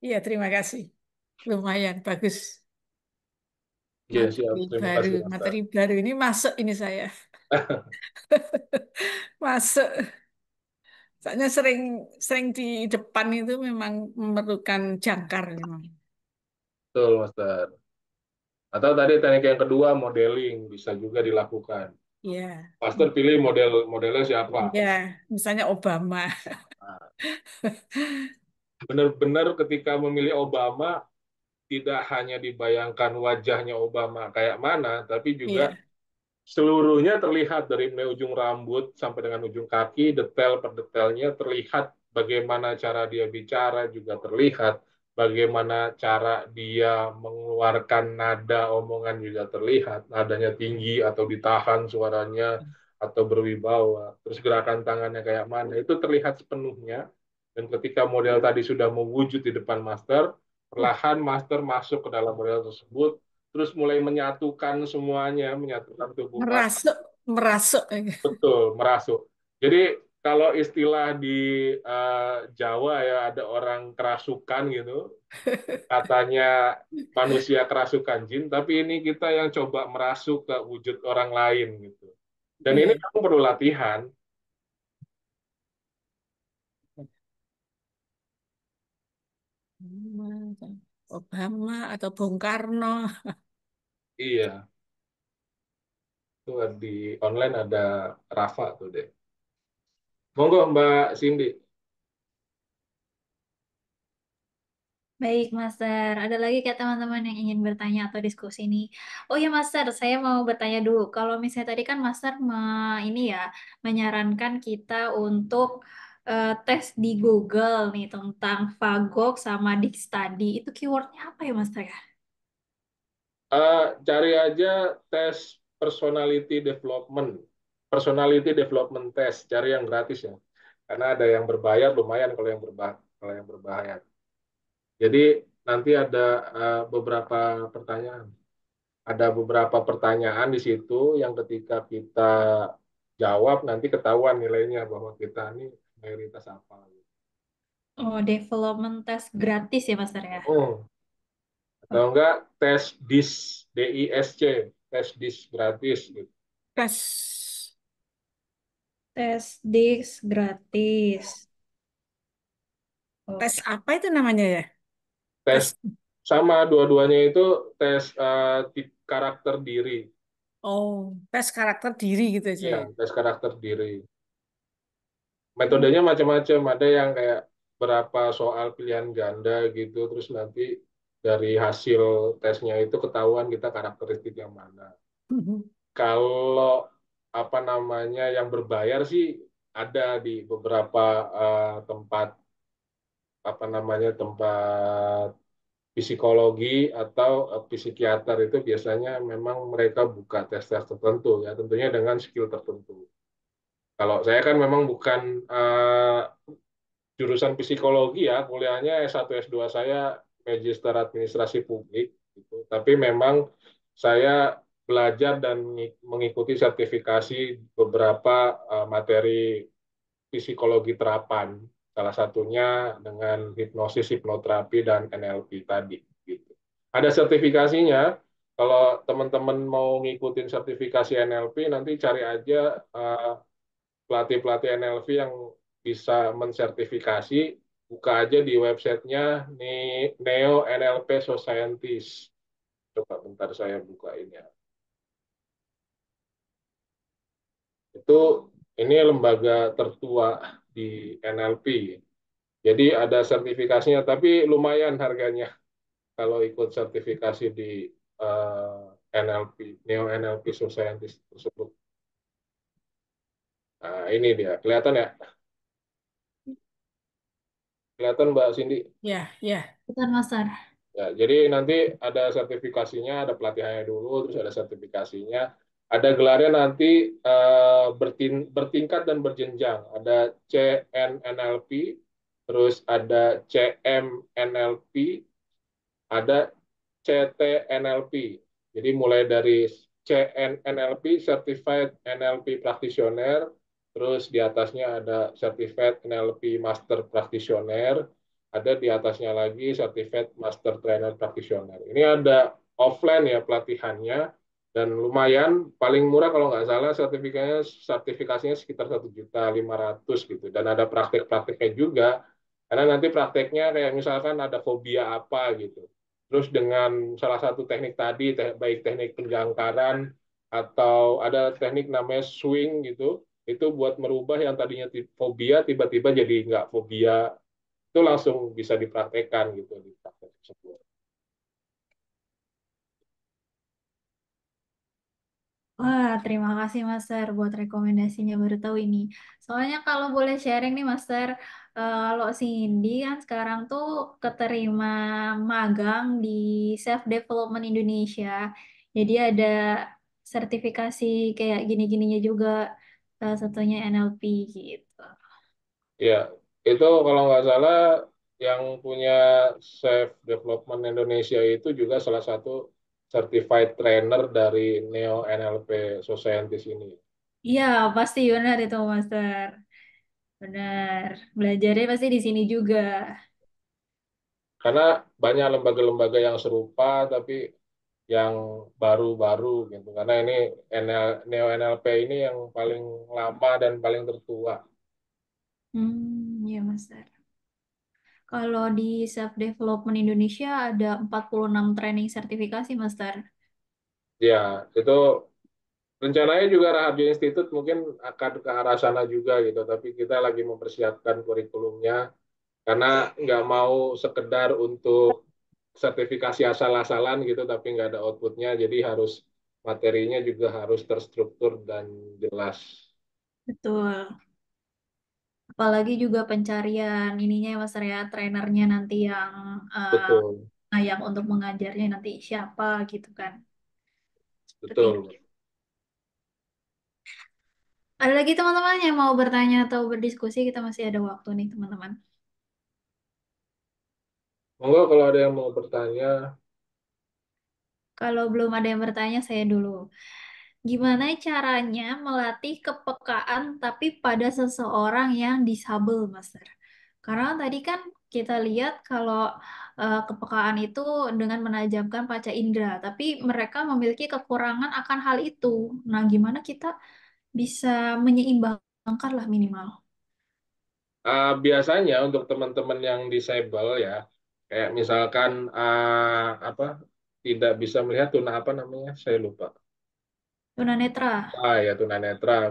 Iya, terima kasih. Lumayan bagus. Iya, siap. Terima kasih, Master. Materi baru ini masuk ini saya. Masuk. Soalnya sering sering di depan itu memang memerlukan jangkar memang. Betul, Master. Atau tadi teknik yang kedua, modeling, bisa juga dilakukan. Iya. Master pilih modelnya siapa? Iya, misalnya Obama. Nah, benar-benar ketika memilih Obama, tidak hanya dibayangkan wajahnya Obama kayak mana, tapi juga Iya. seluruhnya terlihat dari mulai ujung rambut sampai dengan ujung kaki, detail per detailnya terlihat, bagaimana cara dia bicara juga terlihat, bagaimana cara dia mengeluarkan nada omongan juga terlihat, nadanya tinggi atau ditahan suaranya atau berwibawa, terus gerakan tangannya kayak mana, itu terlihat sepenuhnya. Dan ketika model tadi sudah mewujud di depan master, perlahan master masuk ke dalam model tersebut, terus mulai menyatukan semuanya, menyatukan tubuh master, Merasuk, merasuk. betul, merasuk. Jadi kalau istilah di Jawa ya, ada orang kerasukan gitu, katanya manusia kerasukan jin, tapi ini kita yang coba merasuk ke wujud orang lain gitu. Dan ini Iya. kamu perlu latihan. Obama atau Bung Karno. Iya, itu di online ada Rafa tuh deh. Monggo Mbak Cindy. Baik, Master. Ada lagi kayak teman-teman yang ingin bertanya atau diskusi nih. Oh ya, Master, saya mau bertanya dulu. Kalau misalnya tadi kan Master ini ya menyarankan kita untuk tes di Google nih tentang Fagok sama Dikstadi. Itu keywordnya apa ya, Master ya? Cari aja tes personality development test, cari yang gratis ya, karena ada yang berbayar lumayan kalau yang berbahaya. Jadi nanti ada beberapa pertanyaan di situ yang ketika kita jawab nanti ketahuan nilainya bahwa kita ini mayoritas apa. Oh, development test gratis ya, Master ya? Oh, atau Oh, enggak tes DISC, tes DIS gratis gitu. Tes, tes Diks gratis. tes Oke. apa itu namanya ya? Tes Tes. sama dua-duanya itu tes karakter diri. Oh, tes karakter diri gitu aja Iya, ya. tes karakter diri. Metodenya macam-macam. Ada yang kayak berapa soal pilihan ganda gitu, terus nanti dari hasil tesnya itu ketahuan kita karakteristik yang mana. Kalau apa namanya yang berbayar sih ada di beberapa tempat, apa namanya, tempat psikologi atau psikiater, itu biasanya memang mereka buka tes-tes tertentu ya, tentunya dengan skill tertentu. Kalau saya kan memang bukan jurusan psikologi ya, kuliahnya S1 S2 saya Magister Administrasi Publik gitu. Tapi memang saya belajar dan mengikuti sertifikasi beberapa materi psikologi terapan. Salah satunya dengan hipnosis, hipnoterapi dan NLP tadi gitu. Ada sertifikasinya. Kalau teman-teman mau ngikutin sertifikasi NLP, nanti cari aja pelatih-pelatih NLP yang bisa mensertifikasi, buka aja di websitenya Neo NLP Scientist. Coba bentar saya bukain ya. Itu ini lembaga tertua di NLP. Jadi ada sertifikasinya, tapi lumayan harganya kalau ikut sertifikasi di NLP, Neo NLP Scientist tersebut. Nah, ini dia. Kelihatan ya? Kelihatan Mbak Cindy? Ya, ya. Bukan, Master. Ya, jadi nanti ada sertifikasinya, ada pelatihannya dulu, terus ada sertifikasinya, ada gelarnya nanti bertingkat dan berjenjang. Ada CNNLP, terus ada CMNLP, ada CTNLP. Jadi mulai dari CNNLP, Certified NLP Practitioner, terus di atasnya ada Certified NLP Master Practitioner, ada di atasnya lagi Certified Master Trainer Practitioner. Ini ada offline ya pelatihannya, dan lumayan, paling murah kalau nggak salah sertifikasinya sekitar 1.500.000 gitu, dan ada praktek-prakteknya juga, karena nanti prakteknya kayak misalkan ada fobia apa gitu. Terus dengan salah satu teknik tadi, baik teknik penjangkaran atau ada teknik namanya swing gitu, itu buat merubah yang tadinya fobia tiba-tiba jadi nggak fobia, itu langsung bisa dipraktekkan gitu di praktek tersebut. Wah, terima kasih Master buat rekomendasinya, baru tahu ini. Soalnya kalau boleh sharing nih Master, kalau Cindy kan sekarang tuh keterima magang di Self Development Indonesia. Jadi ada sertifikasi kayak gini-gininya juga, salah satunya NLP gitu. Ya, itu kalau nggak salah yang punya Self Development Indonesia itu juga salah satu certified trainer dari Neo NLP Society ini. Iya, pasti benar itu Master. Benar. Belajarnya pasti di sini juga. Karena banyak lembaga-lembaga yang serupa tapi yang baru-baru gitu. Karena ini Neo NLP ini yang paling lama dan paling tertua. Iya Master. Kalau di Self Development Indonesia ada 46 training sertifikasi, Master. Ya, itu rencananya juga Raharjo Institute mungkin akan ke arah sana juga gitu. Tapi kita lagi mempersiapkan kurikulumnya karena nggak mau sekedar untuk sertifikasi asal-asalan gitu tapi nggak ada outputnya. Jadi harus materinya juga harus terstruktur dan jelas. Betul. Apalagi juga pencarian ininya ya, Master ya, trainernya nanti yang Betul, layak untuk mengajarnya nanti siapa gitu kan. Penting. betul. Ada lagi teman-teman yang mau bertanya atau berdiskusi, kita masih ada waktu nih teman-teman. Monggo kalau ada yang mau bertanya. Kalau belum ada yang bertanya, saya dulu. Gimana caranya melatih kepekaan tapi pada seseorang yang disabel, Master? Karena tadi kan kita lihat kalau kepekaan itu dengan menajamkan panca indera, tapi mereka memiliki kekurangan akan hal itu. Nah, gimana kita bisa menyeimbangkan lah minimal? Biasanya untuk teman-teman yang disable ya, kayak misalkan apa tidak bisa melihat tuna apa namanya, saya lupa. Tunanetra. Ya tunanetra.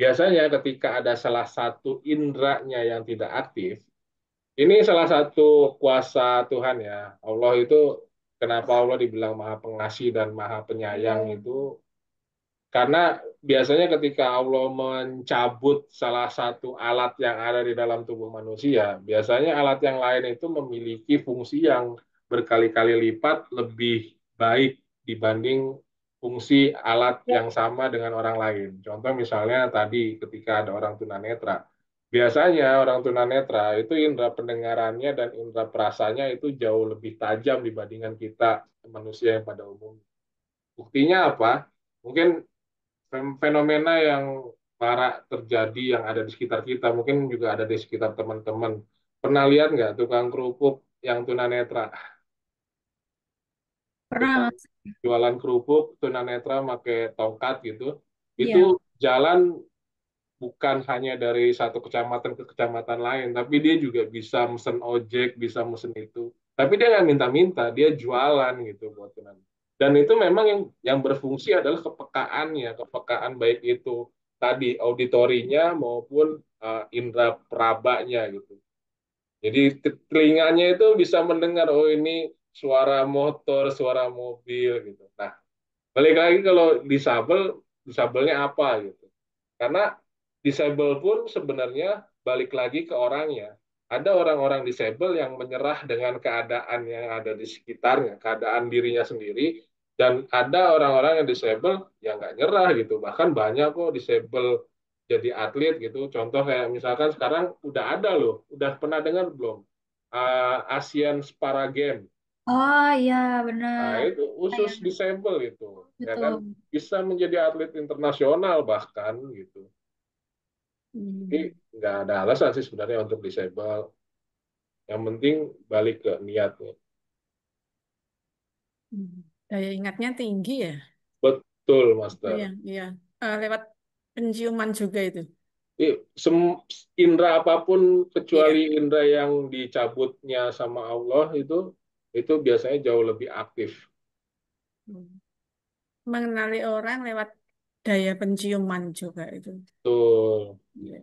Biasanya ketika ada salah satu indranya yang tidak aktif, ini salah satu kuasa Tuhan ya. Allah itu kenapa Allah dibilang Maha Pengasih dan Maha Penyayang itu karena biasanya ketika Allah mencabut salah satu alat yang ada di dalam tubuh manusia, biasanya alat yang lain itu memiliki fungsi yang berkali-kali lipat lebih baik dibanding fungsi alat yang sama dengan orang lain. Contoh misalnya tadi ketika ada orang tunanetra. Biasanya orang tunanetra itu indera pendengarannya dan indera perasanya itu jauh lebih tajam dibandingkan kita manusia yang pada umumnya. Buktinya apa? Mungkin fenomena yang marak terjadi yang ada di sekitar kita, mungkin juga ada di sekitar teman-teman. Pernah lihat nggak tukang kerupuk yang tunanetra? Pernah, Tukang Mas? jualan kerupuk tunanetra pakai tongkat gitu. Itu Iya. jalan bukan hanya dari satu kecamatan ke kecamatan lain, tapi dia juga bisa mesen ojek, bisa mesen itu. Tapi dia nggak minta-minta, dia jualan gitu buat tenan. Dan itu memang yang berfungsi adalah kepekaannya, kepekaan baik itu tadi auditorinya maupun indera perabanya gitu. Jadi telinganya itu bisa mendengar, oh ini suara motor, suara mobil gitu. Nah, balik lagi kalau disabel, disabelnya apa gitu. Karena disable pun sebenarnya balik lagi ke orangnya. Ada orang-orang disable yang menyerah dengan keadaan yang ada di sekitarnya, keadaan dirinya sendiri, dan ada orang-orang yang disable yang nggak nyerah gitu. Bahkan banyak kok disable jadi atlet gitu. Contoh kayak misalkan sekarang udah ada loh, udah pernah dengar belum? Asian Para Games. Oh iya, Nah, benar. itu khusus Yang disable itu, ya kan betul. bisa menjadi atlet internasional bahkan gitu. Jadi Hmm. nggak ada alasan sih sebenarnya untuk disable. Yang penting balik ke niatnya. Hmm. Daya ingatnya tinggi ya. Betul, Itu Master. yang iya. Lewat penciuman juga itu. Indra apapun kecuali Iya. indra yang dicabutnya sama Allah itu biasanya jauh lebih aktif. Hmm. Mengenali orang lewat daya penciuman juga itu. Betul. Iya.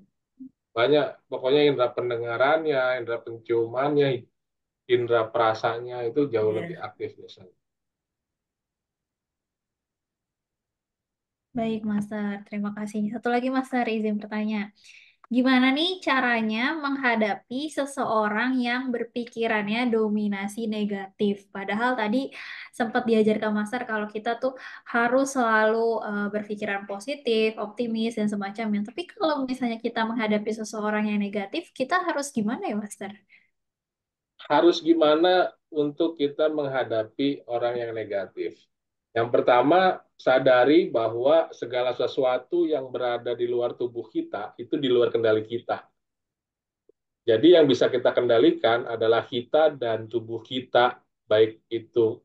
Banyak, pokoknya indra pendengarannya, indra penciumannya, indra perasanya itu jauh lebih Iya. aktif biasanya. Baik, Master. Terima kasih. Satu lagi, Master, izin bertanya. Gimana nih caranya menghadapi seseorang yang berpikirannya dominasi negatif? Padahal tadi sempat diajarkan Master kalau kita tuh harus selalu berpikiran positif, optimis, dan semacamnya. Tapi kalau misalnya kita menghadapi seseorang yang negatif, kita harus gimana ya, Master? Harus gimana untuk kita menghadapi orang yang negatif? Yang pertama, sadari bahwa segala sesuatu yang berada di luar tubuh kita itu di luar kendali kita. Jadi yang bisa kita kendalikan adalah kita dan tubuh kita, baik itu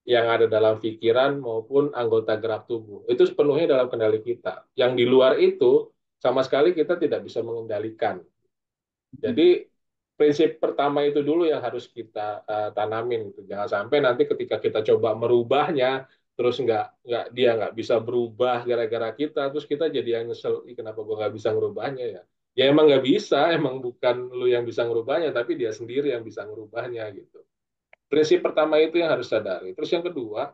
yang ada dalam pikiran maupun anggota gerak tubuh. Itu sepenuhnya dalam kendali kita. Yang di luar itu sama sekali kita tidak bisa mengendalikan. Jadi prinsip pertama itu dulu yang harus kita tanamin gitu. Jangan sampai nanti ketika kita coba merubahnya terus nggak bisa berubah gara-gara kita terus kita jadi yang nyesel, "Ih, kenapa gue nggak bisa ngerubahnya ya?" Ya emang nggak bisa, emang bukan lu yang bisa ngerubahnya tapi dia sendiri yang bisa ngerubahnya gitu. Prinsip pertama itu yang harus sadari. Terus yang kedua,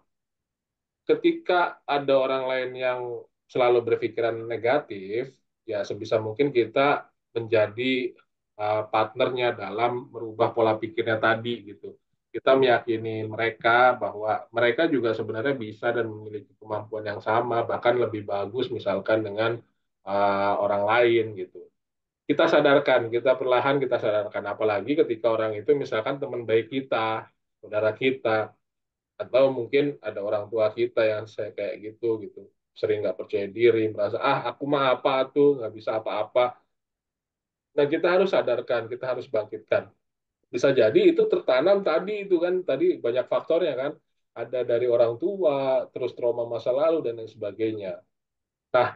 ketika ada orang lain yang selalu berpikiran negatif, ya sebisa mungkin kita menjadi partnernya dalam merubah pola pikirnya tadi gitu. Kita meyakini mereka bahwa mereka juga sebenarnya bisa dan memiliki kemampuan yang sama, bahkan lebih bagus misalkan dengan orang lain gitu. Kita sadarkan, kita perlahan kita sadarkan, apalagi ketika orang itu misalkan teman baik kita, saudara kita, atau mungkin ada orang tua kita yang saya kayak gitu sering nggak percaya diri merasa aku mah apa tuh nggak bisa apa-apa. Nah kita harus sadarkan, kita harus bangkitkan, bisa jadi itu tertanam tadi itu kan tadi banyak faktornya kan, ada dari orang tua terus trauma masa lalu dan lain sebagainya. Nah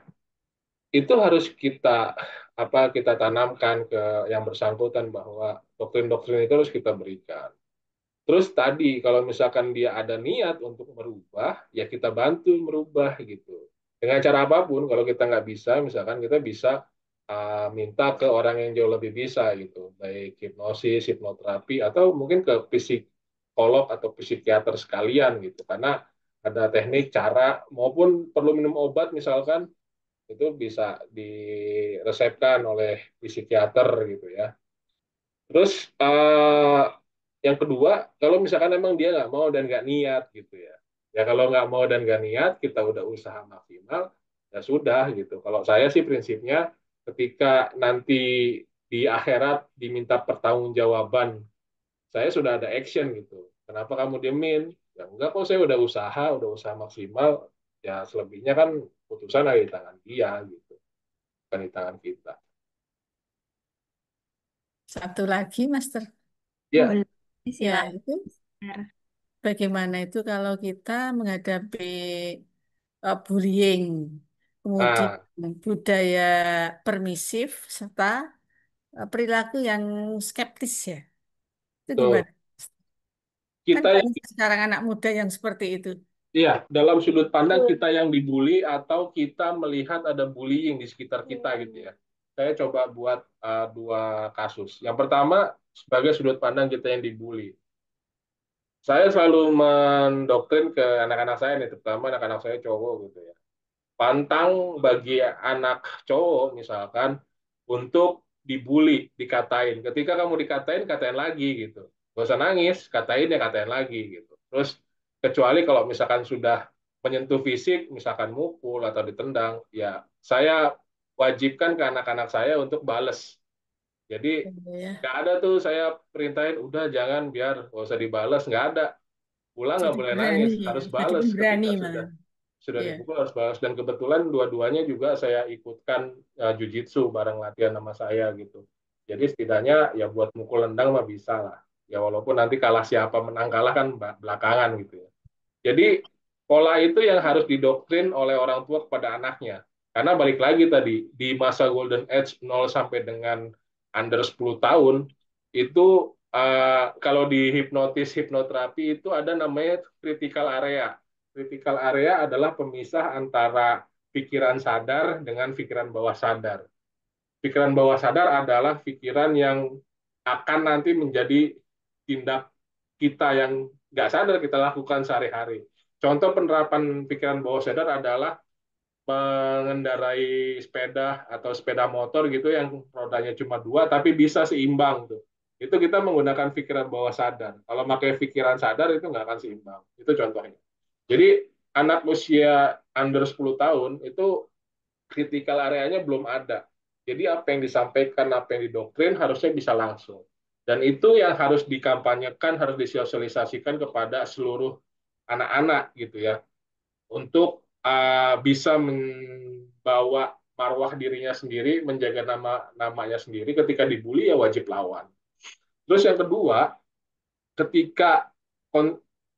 itu harus kita tanamkan ke yang bersangkutan bahwa doktrin-doktrin itu harus kita berikan. Terus tadi kalau misalkan dia ada niat untuk merubah, ya kita bantu merubah gitu. Dengan cara apapun, kalau kita nggak bisa, misalkan kita bisa minta ke orang yang jauh lebih bisa gitu, baik hipnosis, hipnoterapi, atau mungkin ke psikolog atau psikiater sekalian gitu. Karena ada teknik, cara, maupun perlu minum obat misalkan, itu bisa diresepkan oleh psikiater gitu ya. Terus yang kedua, kalau misalkan emang dia nggak mau dan nggak niat gitu ya. Ya kalau nggak mau dan nggak niat, kita udah usaha maksimal, ya sudah gitu. Kalau saya sih prinsipnya ketika nanti di akhirat diminta pertanggungjawaban, saya sudah ada action gitu. Kenapa kamu diemin? Ya enggak kok saya udah usaha maksimal. Ya selebihnya kan putusan ada di tangan dia gitu, bukan di tangan kita. Satu lagi, Master. Ya, Boleh, Ya, silakan. itu bagaimana itu kalau kita menghadapi bullying, kemudian ah, budaya permisif, serta perilaku yang skeptis ya. Itu tuh gimana? Kan kita. banyak sekarang anak muda yang seperti itu. Iya, dalam sudut pandang kita yang dibully atau kita melihat ada bullying di sekitar kita gitu ya. Saya coba buat dua kasus. Yang pertama, sebagai sudut pandang kita yang dibully. Saya selalu mendoktrin ke anak-anak saya nih, terutama anak-anak saya cowok gitu ya. Pantang bagi anak cowok misalkan untuk dibully, dikatain. Ketika kamu dikatain, katain lagi gitu. Gak usah nangis, katain ya katain lagi gitu. Terus kecuali kalau misalkan sudah menyentuh fisik, misalkan mukul atau ditendang, ya saya wajibkan ke anak-anak saya untuk bales. Jadi Ya. nggak ada tuh saya perintahin, udah jangan biar nggak usah dibalas, nggak ada. Pulang nggak Jadi boleh berani nangis, ya. harus Jadi bales pemberani ketika sudah malah. sudah Iya. dipukul harus balas. Dan kebetulan dua-duanya juga saya ikutkan jujitsu bareng latihan sama saya gitu. Jadi setidaknya ya buat mukul nendang mah bisa lah. Ya walaupun nanti kalah siapa menang kalah kan belakangan gitu ya. Jadi pola itu yang harus didoktrin oleh orang tua kepada anaknya. Karena balik lagi tadi, di masa golden age 0 sampai dengan under 10 tahun, itu kalau di hipnotis, hipnoterapi itu ada namanya critical area. Critical area adalah pemisah antara pikiran sadar dengan pikiran bawah sadar. Pikiran bawah sadar adalah pikiran yang akan nanti menjadi tindak kita yang nggak sadar kita lakukan sehari-hari. Contoh penerapan pikiran bawah sadar adalah mengendarai sepeda atau sepeda motor gitu yang rodanya cuma dua tapi bisa seimbang tuh. Itu kita menggunakan pikiran bawah sadar. Kalau pakai pikiran sadar itu nggak akan seimbang. Itu contohnya. Jadi anak usia under 10 tahun itu critical areanya belum ada. Jadi apa yang disampaikan, apa yang didoktrin harusnya bisa langsung. Dan itu yang harus dikampanyekan, harus disosialisasikan kepada seluruh anak-anak gitu ya. Untuk bisa membawa marwah dirinya sendiri, menjaga namanya sendiri ketika dibully ya wajib lawan. Terus yang kedua, ketika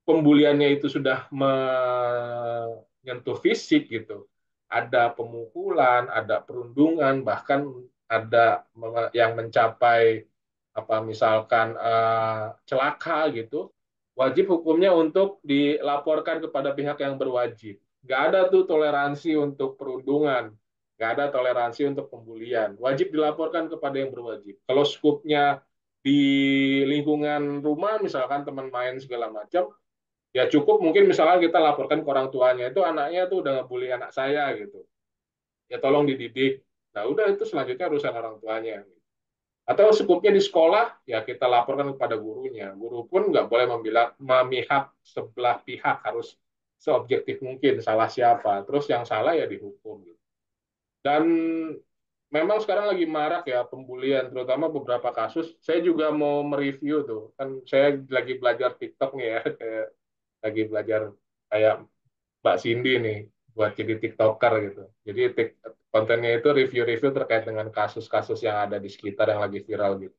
pembuliannya itu sudah menyentuh fisik gitu, ada pemukulan, ada perundungan, bahkan ada yang mencapai apa misalkan celaka gitu, wajib hukumnya untuk dilaporkan kepada pihak yang berwajib. Nggak ada tuh toleransi untuk perundungan, nggak ada toleransi untuk pembulian. Wajib dilaporkan kepada yang berwajib. Kalau skupnya di lingkungan rumah misalkan teman main segala macam ya cukup mungkin misalkan kita laporkan ke orang tuanya itu anaknya tuh udah ngebully anak saya gitu ya tolong dididik. Nah udah itu selanjutnya urusan orang tuanya atau cukupnya di sekolah ya kita laporkan kepada gurunya. Guru pun nggak boleh memihak sebelah pihak, harus seobjektif mungkin salah siapa terus yang salah ya dihukum gitu. Dan memang sekarang lagi marak ya pembulian, terutama beberapa kasus. Saya juga mau mereview tuh, kan saya lagi belajar TikTok nih ya, kayak lagi belajar kayak Mbak Cindy nih buat jadi TikToker gitu. Jadi kontennya itu review-review terkait dengan kasus-kasus yang ada di sekitar yang lagi viral gitu.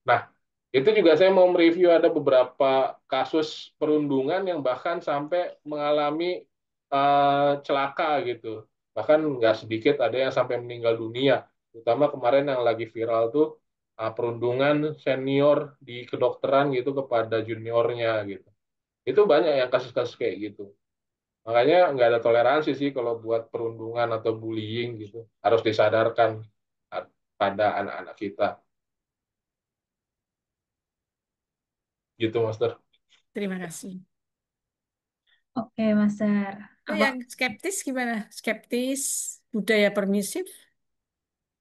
Nah, itu juga saya mau mereview ada beberapa kasus perundungan yang bahkan sampai mengalami celaka gitu. Bahkan nggak sedikit ada yang sampai meninggal dunia. Terutama kemarin yang lagi viral tuh perundungan senior di kedokteran gitu kepada juniornya gitu. Itu banyak yang kasus-kasus kayak gitu. Makanya nggak ada toleransi sih kalau buat perundungan atau bullying gitu. Harus disadarkan pada anak-anak kita. Gitu, Master. Terima kasih. Oke, Master. Itu Apa? yang skeptis gimana? Skeptis, budaya permisif?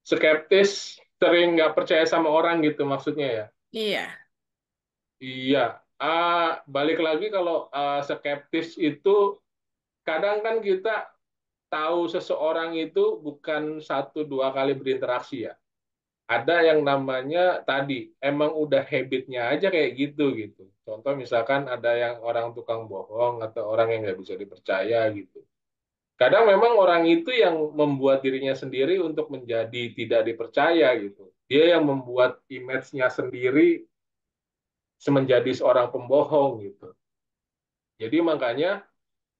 Skeptis, sering nggak percaya sama orang gitu maksudnya ya. Iya. Iya, balik lagi kalau skeptis itu kadang kan kita tahu seseorang itu bukan satu dua kali berinteraksi ya. Ada yang namanya tadi emang udah habitnya aja kayak gitu gitu. Contoh misalkan ada yang orang tukang bohong atau orang yang nggak bisa dipercaya gitu. Kadang memang orang itu yang membuat dirinya sendiri untuk menjadi tidak dipercaya gitu. Dia yang membuat image-nya sendiri menjadi seorang pembohong gitu. Jadi makanya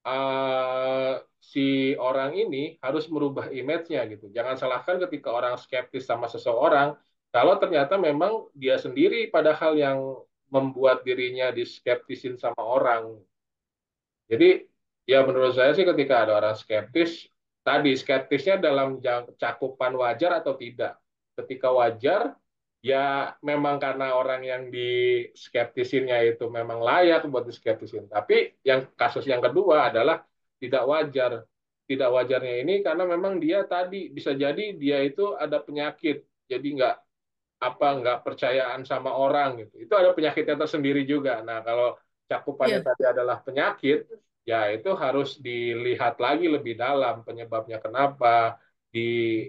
uh, si orang ini harus merubah image-nya gitu. Jangan salahkan ketika orang skeptis sama seseorang, kalau ternyata memang dia sendiri padahal yang membuat dirinya diskeptisin sama orang. Jadi ya menurut saya sih ketika ada orang skeptis, tadi skeptisnya dalam cakupan wajar atau tidak. Ketika wajar, ya memang karena orang yang diskeptisinnya itu memang layak buat diskeptisin. Tapi yang kasus yang kedua adalah tidak wajar. Tidak wajarnya ini karena memang dia tadi bisa jadi dia itu ada penyakit. Jadi nggak percayaan sama orang gitu. Itu ada penyakitnya tersendiri juga. Nah, kalau cakupannya Iya. tadi adalah penyakit, ya itu harus dilihat lagi lebih dalam penyebabnya kenapa. Di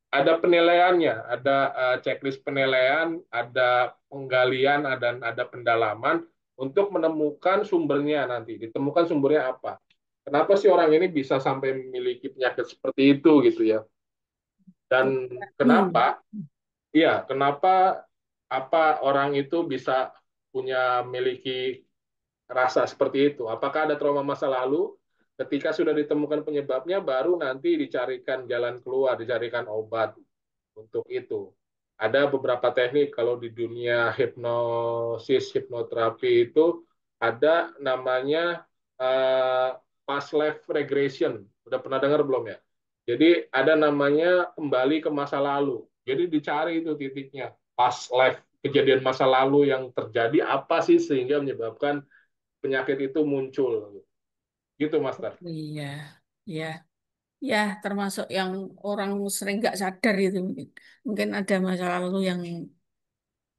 ada penilaiannya, ada checklist penilaian, ada penggalian, ada pendalaman untuk menemukan sumbernya nanti. Ditemukan sumbernya apa? kenapa sih orang ini bisa sampai memiliki penyakit seperti itu gitu ya. Dan Hmm. kenapa, iya, kenapa apa orang itu bisa punya miliki rasa seperti itu? Apakah ada trauma masa lalu? Ketika sudah ditemukan penyebabnya, baru nanti dicarikan jalan keluar, dicarikan obat untuk itu. Ada beberapa teknik kalau di dunia hipnosis, hipnoterapi itu ada namanya uh, past life regression. Udah pernah dengar belum ya? Jadi ada namanya kembali ke masa lalu. Jadi dicari itu titiknya. Past life, kejadian masa lalu yang terjadi apa sih sehingga menyebabkan penyakit itu muncul. Gitu, Master. Iya, ya, ya, termasuk yang orang sering nggak sadar itu mungkin ada masa lalu yang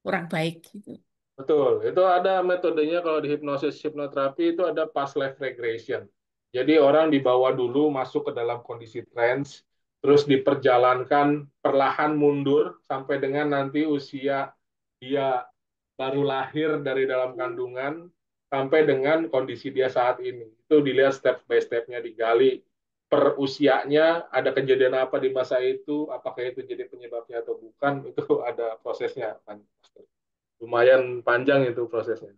kurang baik gitu. Betul, itu ada metodenya kalau di hipnosis hipnoterapi itu ada past life regression. Jadi orang dibawa dulu masuk ke dalam kondisi trance, terus diperjalankan perlahan mundur sampai dengan nanti usia dia baru lahir dari dalam kandungan sampai dengan kondisi dia saat ini. Itu dilihat step by stepnya digali per usianya, ada kejadian apa di masa itu, apakah itu jadi penyebabnya atau bukan, itu ada prosesnya kan. Lumayan panjang itu prosesnya.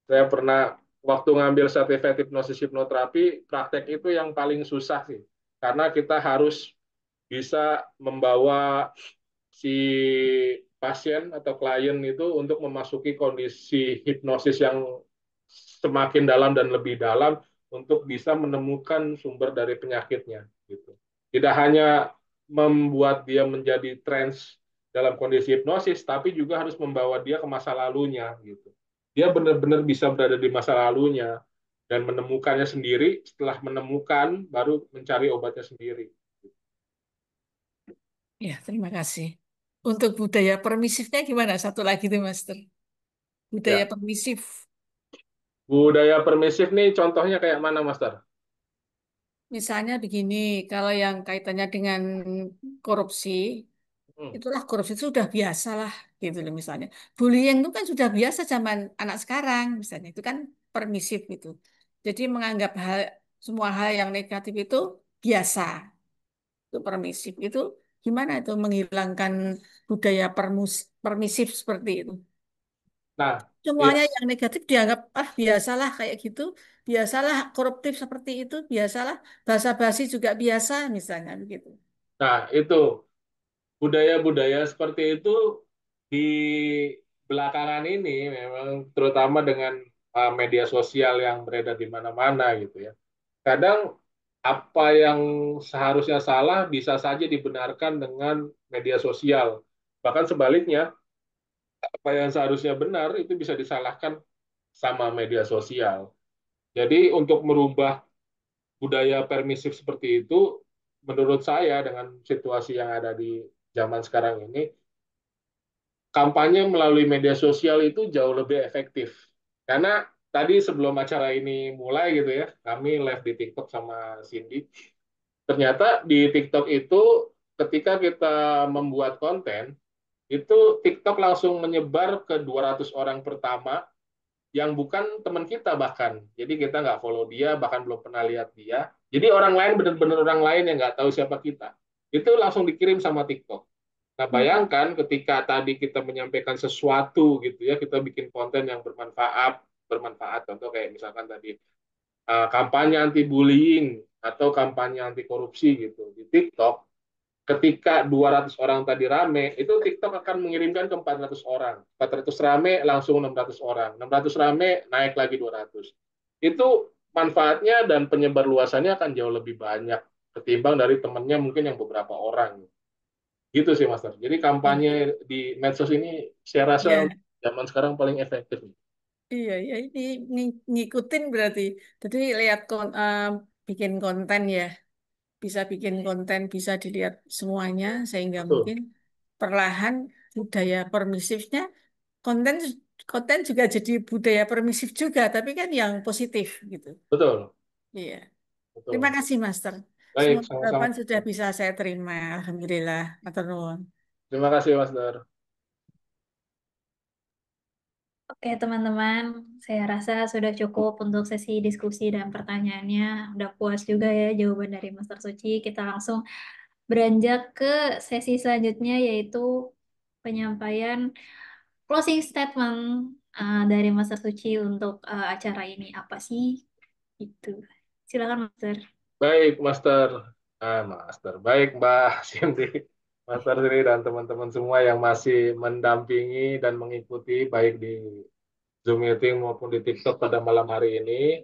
Saya pernah waktu ngambil sertifikat hipnosis hipnoterapi, praktek itu yang paling susah sih. Karena kita harus bisa membawa si pasien atau klien itu untuk memasuki kondisi hipnosis yang semakin dalam dan lebih dalam untuk bisa menemukan sumber dari penyakitnya gitu. Tidak hanya membuat dia menjadi trans dalam kondisi hipnosis, tapi juga harus membawa dia ke masa lalunya gitu. Dia benar-benar bisa berada di masa lalunya dan menemukannya sendiri. Setelah menemukan, baru mencari obatnya sendiri. Ya, terima kasih. Untuk budaya permisifnya gimana? Satu lagi tuh, Master. Budaya Ya, permisif. budaya permisif nih contohnya kayak mana, Master? Misalnya begini, kalau yang kaitannya dengan korupsi, Hmm. itulah korupsi itu sudah biasa lah, gitu loh misalnya. Bullying itu kan sudah biasa zaman anak sekarang, misalnya. Itu kan permisif gitu. Jadi menganggap semua hal yang negatif itu biasa. Itu permisif. Itu gimana itu menghilangkan budaya permisif seperti itu? Nah, Semuanya ya, yang negatif dianggap ah biasalah kayak gitu, biasalah koruptif seperti itu, biasalah basa-basi juga biasa misalnya begitu. nah itu budaya-budaya seperti itu di belakangan ini memang terutama dengan media sosial yang beredar di mana-mana gitu ya. Kadang apa yang seharusnya salah bisa saja dibenarkan dengan media sosial. Bahkan sebaliknya, apa yang seharusnya benar itu bisa disalahkan sama media sosial. Jadi untuk merubah budaya permisif seperti itu, menurut saya dengan situasi yang ada di zaman sekarang ini, kampanye melalui media sosial itu jauh lebih efektif. Karena tadi sebelum acara ini mulai gitu ya, kami live di TikTok sama Cindy. Ternyata di TikTok itu ketika kita membuat konten, itu TikTok langsung menyebar ke 200 orang pertama yang bukan teman kita bahkan. Jadi kita nggak follow dia, bahkan belum pernah lihat dia. Jadi orang lain benar-benar orang lain yang nggak tahu siapa kita. Itu langsung dikirim sama TikTok. Nah, bayangkan ketika tadi kita menyampaikan sesuatu gitu ya, kita bikin konten yang bermanfaat contoh kayak misalkan tadi kampanye anti bullying atau kampanye anti korupsi gitu di TikTok, ketika 200 orang tadi rame, itu TikTok akan mengirimkan ke 400 orang. 400 rame langsung 600 orang. 600 rame naik lagi 200. Itu manfaatnya dan penyebar luasannya akan jauh lebih banyak ketimbang dari temannya mungkin yang beberapa orang. Gitu sih, Master. Jadi kampanye di medsos ini saya rasa Ya, zaman sekarang paling efektif. iya, ya ini ngikutin berarti. Jadi lihat bikin konten ya, bisa bikin konten, bisa dilihat semuanya sehingga Betul, mungkin perlahan budaya permisifnya konten konten juga jadi budaya permisif juga, tapi kan yang positif gitu. betul, Iya. betul, Terima Master. kasih, Master. Baik, Semua sama-sama. jawaban sudah bisa saya terima. Alhamdulillah. Matur nuwun. Terima kasih, Master. Oke, teman-teman, saya rasa sudah cukup untuk sesi diskusi dan pertanyaannya. Udah puas juga ya jawaban dari Master Suci. Kita langsung beranjak ke sesi selanjutnya, yaitu penyampaian closing statement dari Master Suci untuk acara ini. Apa sih? Itu. Silakan, Master. Baik, Master. Master. Baik, Mbak Cindy. Master Sri dan teman-teman semua yang masih mendampingi dan mengikuti baik di Zoom meeting maupun di TikTok pada malam hari ini.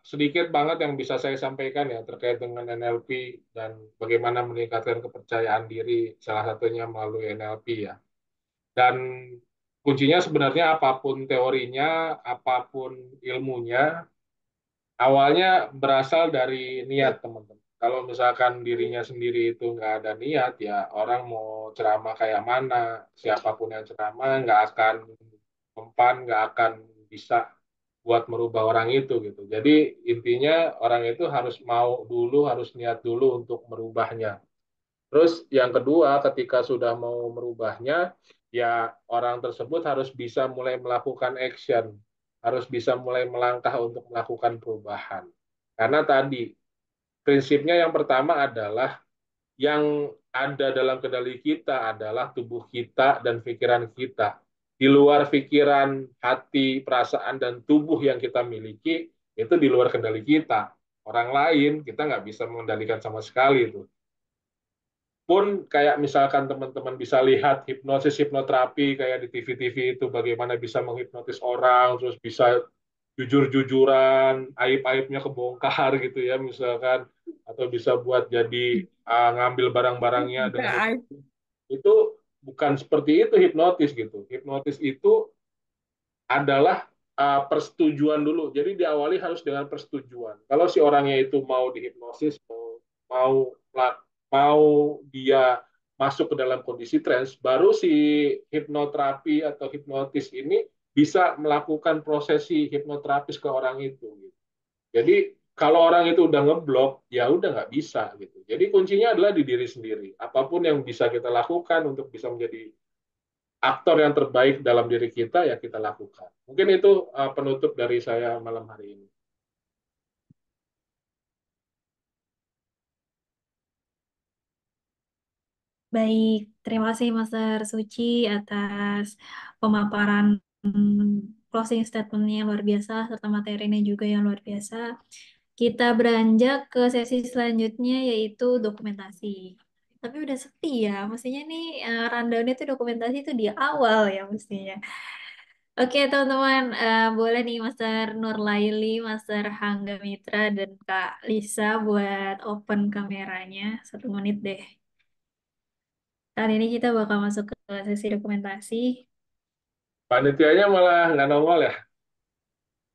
Sedikit banget yang bisa saya sampaikan ya terkait dengan NLP dan bagaimana meningkatkan kepercayaan diri, salah satunya melalui NLP ya. Dan kuncinya sebenarnya apapun teorinya, apapun ilmunya, awalnya berasal dari niat teman-teman. Kalau misalkan dirinya sendiri itu nggak ada niat, ya orang mau ceramah kayak mana, siapapun yang ceramah nggak akan mempan, nggak akan bisa buat merubah orang itu gitu. Jadi intinya orang itu harus mau dulu, harus niat dulu untuk merubahnya. Terus yang kedua, ketika sudah mau merubahnya, ya orang tersebut harus bisa mulai melakukan action, harus bisa mulai melangkah untuk melakukan perubahan. Karena tadi prinsipnya yang pertama adalah yang ada dalam kendali kita adalah tubuh kita dan pikiran kita. Di luar pikiran, hati, perasaan, dan tubuh yang kita miliki, itu di luar kendali kita. Orang lain, kita nggak bisa mengendalikan sama sekali itu. Pun kayak misalkan teman-teman bisa lihat hipnosis hipnoterapi kayak di TV-TV itu bagaimana bisa menghipnotis orang terus bisa jujur-jujuran aib-aibnya kebongkar gitu ya misalkan atau bisa buat jadi ngambil barang-barangnya dengan Enggak, itu bukan seperti itu hipnotis gitu. Hipnotis itu adalah persetujuan dulu. Jadi diawali harus dengan persetujuan. Kalau si orangnya itu mau dihipnosis, mau mau dia masuk ke dalam kondisi trance, baru si hipnoterapi atau hipnotis ini bisa melakukan prosesi hipnoterapis ke orang itu. Gitu. Jadi kalau orang itu udah ngeblok, ya udah nggak bisa gitu. Jadi kuncinya adalah di diri sendiri. Apapun yang bisa kita lakukan untuk bisa menjadi aktor yang terbaik dalam diri kita ya kita lakukan. Mungkin itu penutup dari saya malam hari ini. Baik, terima kasih Master Suci atas pemaparan closing statement-nya yang luar biasa serta materinya juga yang luar biasa. Kita beranjak ke sesi selanjutnya yaitu dokumentasi. Tapi udah sepi ya, mestinya nih rundown itu dokumentasi itu di awal ya mestinya. Oke teman-teman, boleh nih Master Nurlaili, Master Hangga Mitra, dan Kak Lisa buat open kameranya. 1 menit deh. Kali ini kita bakal masuk ke sesi dokumentasi. Panitianya malah nggak nongol ya.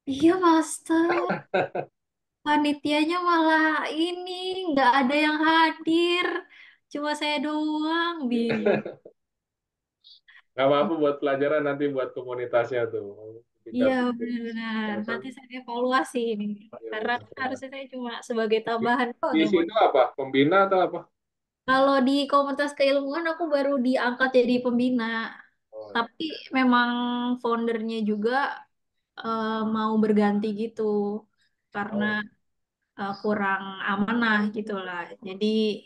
Iya, Master. Panitianya malah ini nggak ada yang hadir. Cuma saya doang, bingung. Nggak apa-apa buat pelajaran nanti buat komunitasnya tuh. Ketika Iya, bikin benar-benar. misalkan Nanti saya evaluasi ini. ya, Karena kan misalkan harusnya saya cuma sebagai tambahan doang yang diisi buat. itu apa? Pembina atau apa? Kalau di komunitas keilmuan aku baru diangkat jadi pembina. Oh, ya. Tapi memang foundernya juga mau berganti gitu. Karena Oh, kurang amanah gitu lah. Jadi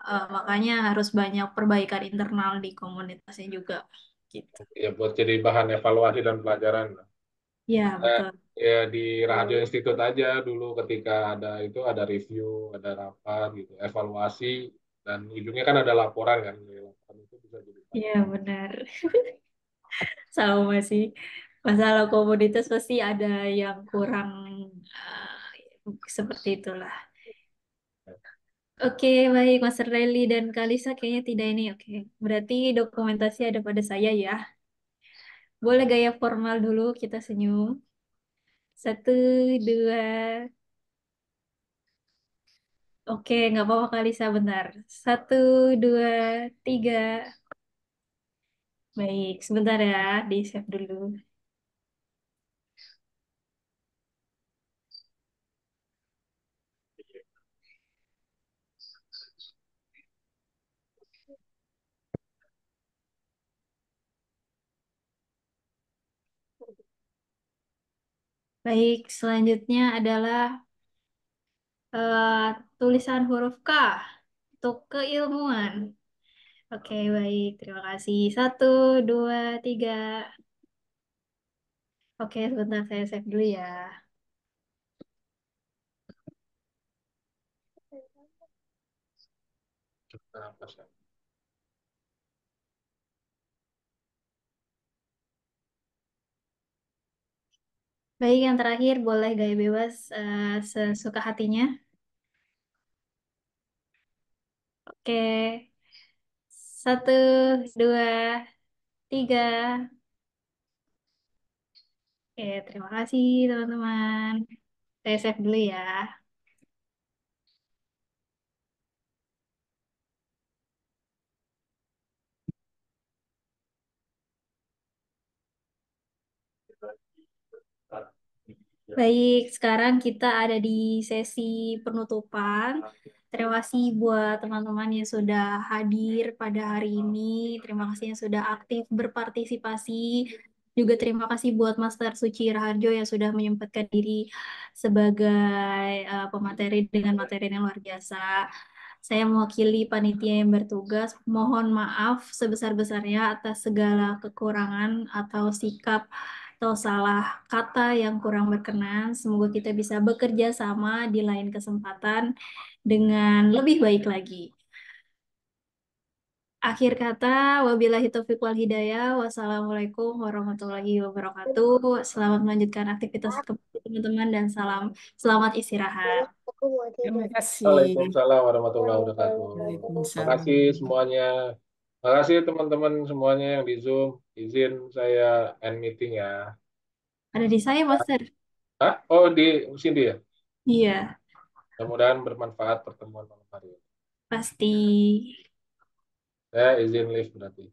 makanya harus banyak perbaikan internal di komunitasnya juga gitu. ya buat jadi bahan evaluasi dan pelajaran. Ya, Eh, betul. ya di Radio Institut aja dulu ketika ada itu ada review, ada rapat gitu, evaluasi dan ujungnya kan ada laporan kan. Dari laporan itu bisa jadi Ya, pelajaran. benar. Sama sih. Masalah komunitas pasti ada yang kurang seperti itulah. Oke, baik Mas Reli dan Kalisa kayaknya tidak ini. Oke, berarti dokumentasi ada pada saya ya. Boleh gaya formal dulu kita senyum. 1, 2. Oke, nggak apa-apa Kalisa bentar. 1, 2, 3. Baik, sebentar ya, di save dulu. Baik, selanjutnya adalah tulisan huruf K untuk keilmuan. Oke, baik. Terima kasih. Satu, dua, tiga. Oke, sebentar saya save dulu ya. Kenapa sih? Baik, yang terakhir boleh gaya bebas sesuka hatinya. Oke, satu, dua, tiga. Oke, terima kasih teman-teman. Saya save dulu ya. Baik, sekarang kita ada di sesi penutupan. Terima kasih buat teman-teman yang sudah hadir pada hari ini. Terima kasih yang sudah aktif berpartisipasi. Juga terima kasih buat Master Suci Raharjo yang sudah menyempatkan diri sebagai pemateri dengan materi yang luar biasa. Saya mewakili panitia yang bertugas. Mohon maaf sebesar-besarnya atas segala kekurangan atau sikap atau salah kata yang kurang berkenan. Semoga kita bisa bekerja sama di lain kesempatan dengan lebih baik lagi. Akhir kata, wabillahi taufiq wal hidayah. Wassalamualaikum warahmatullahi wabarakatuh. Selamat melanjutkan aktivitas kembali, teman-teman, dan selamat istirahat. Terima kasih. Waalaikumsalam warahmatullahi wabarakatuh. Makasih Waalaikumsalam. semuanya. Makasih teman-teman semuanya yang di Zoom. Izin saya end meeting ya. Ada di saya, Master. Hah? Oh, di sini ya. Iya, Mudah-mudahan bermanfaat pertemuan malam hari ini. pasti. Saya izin live berarti.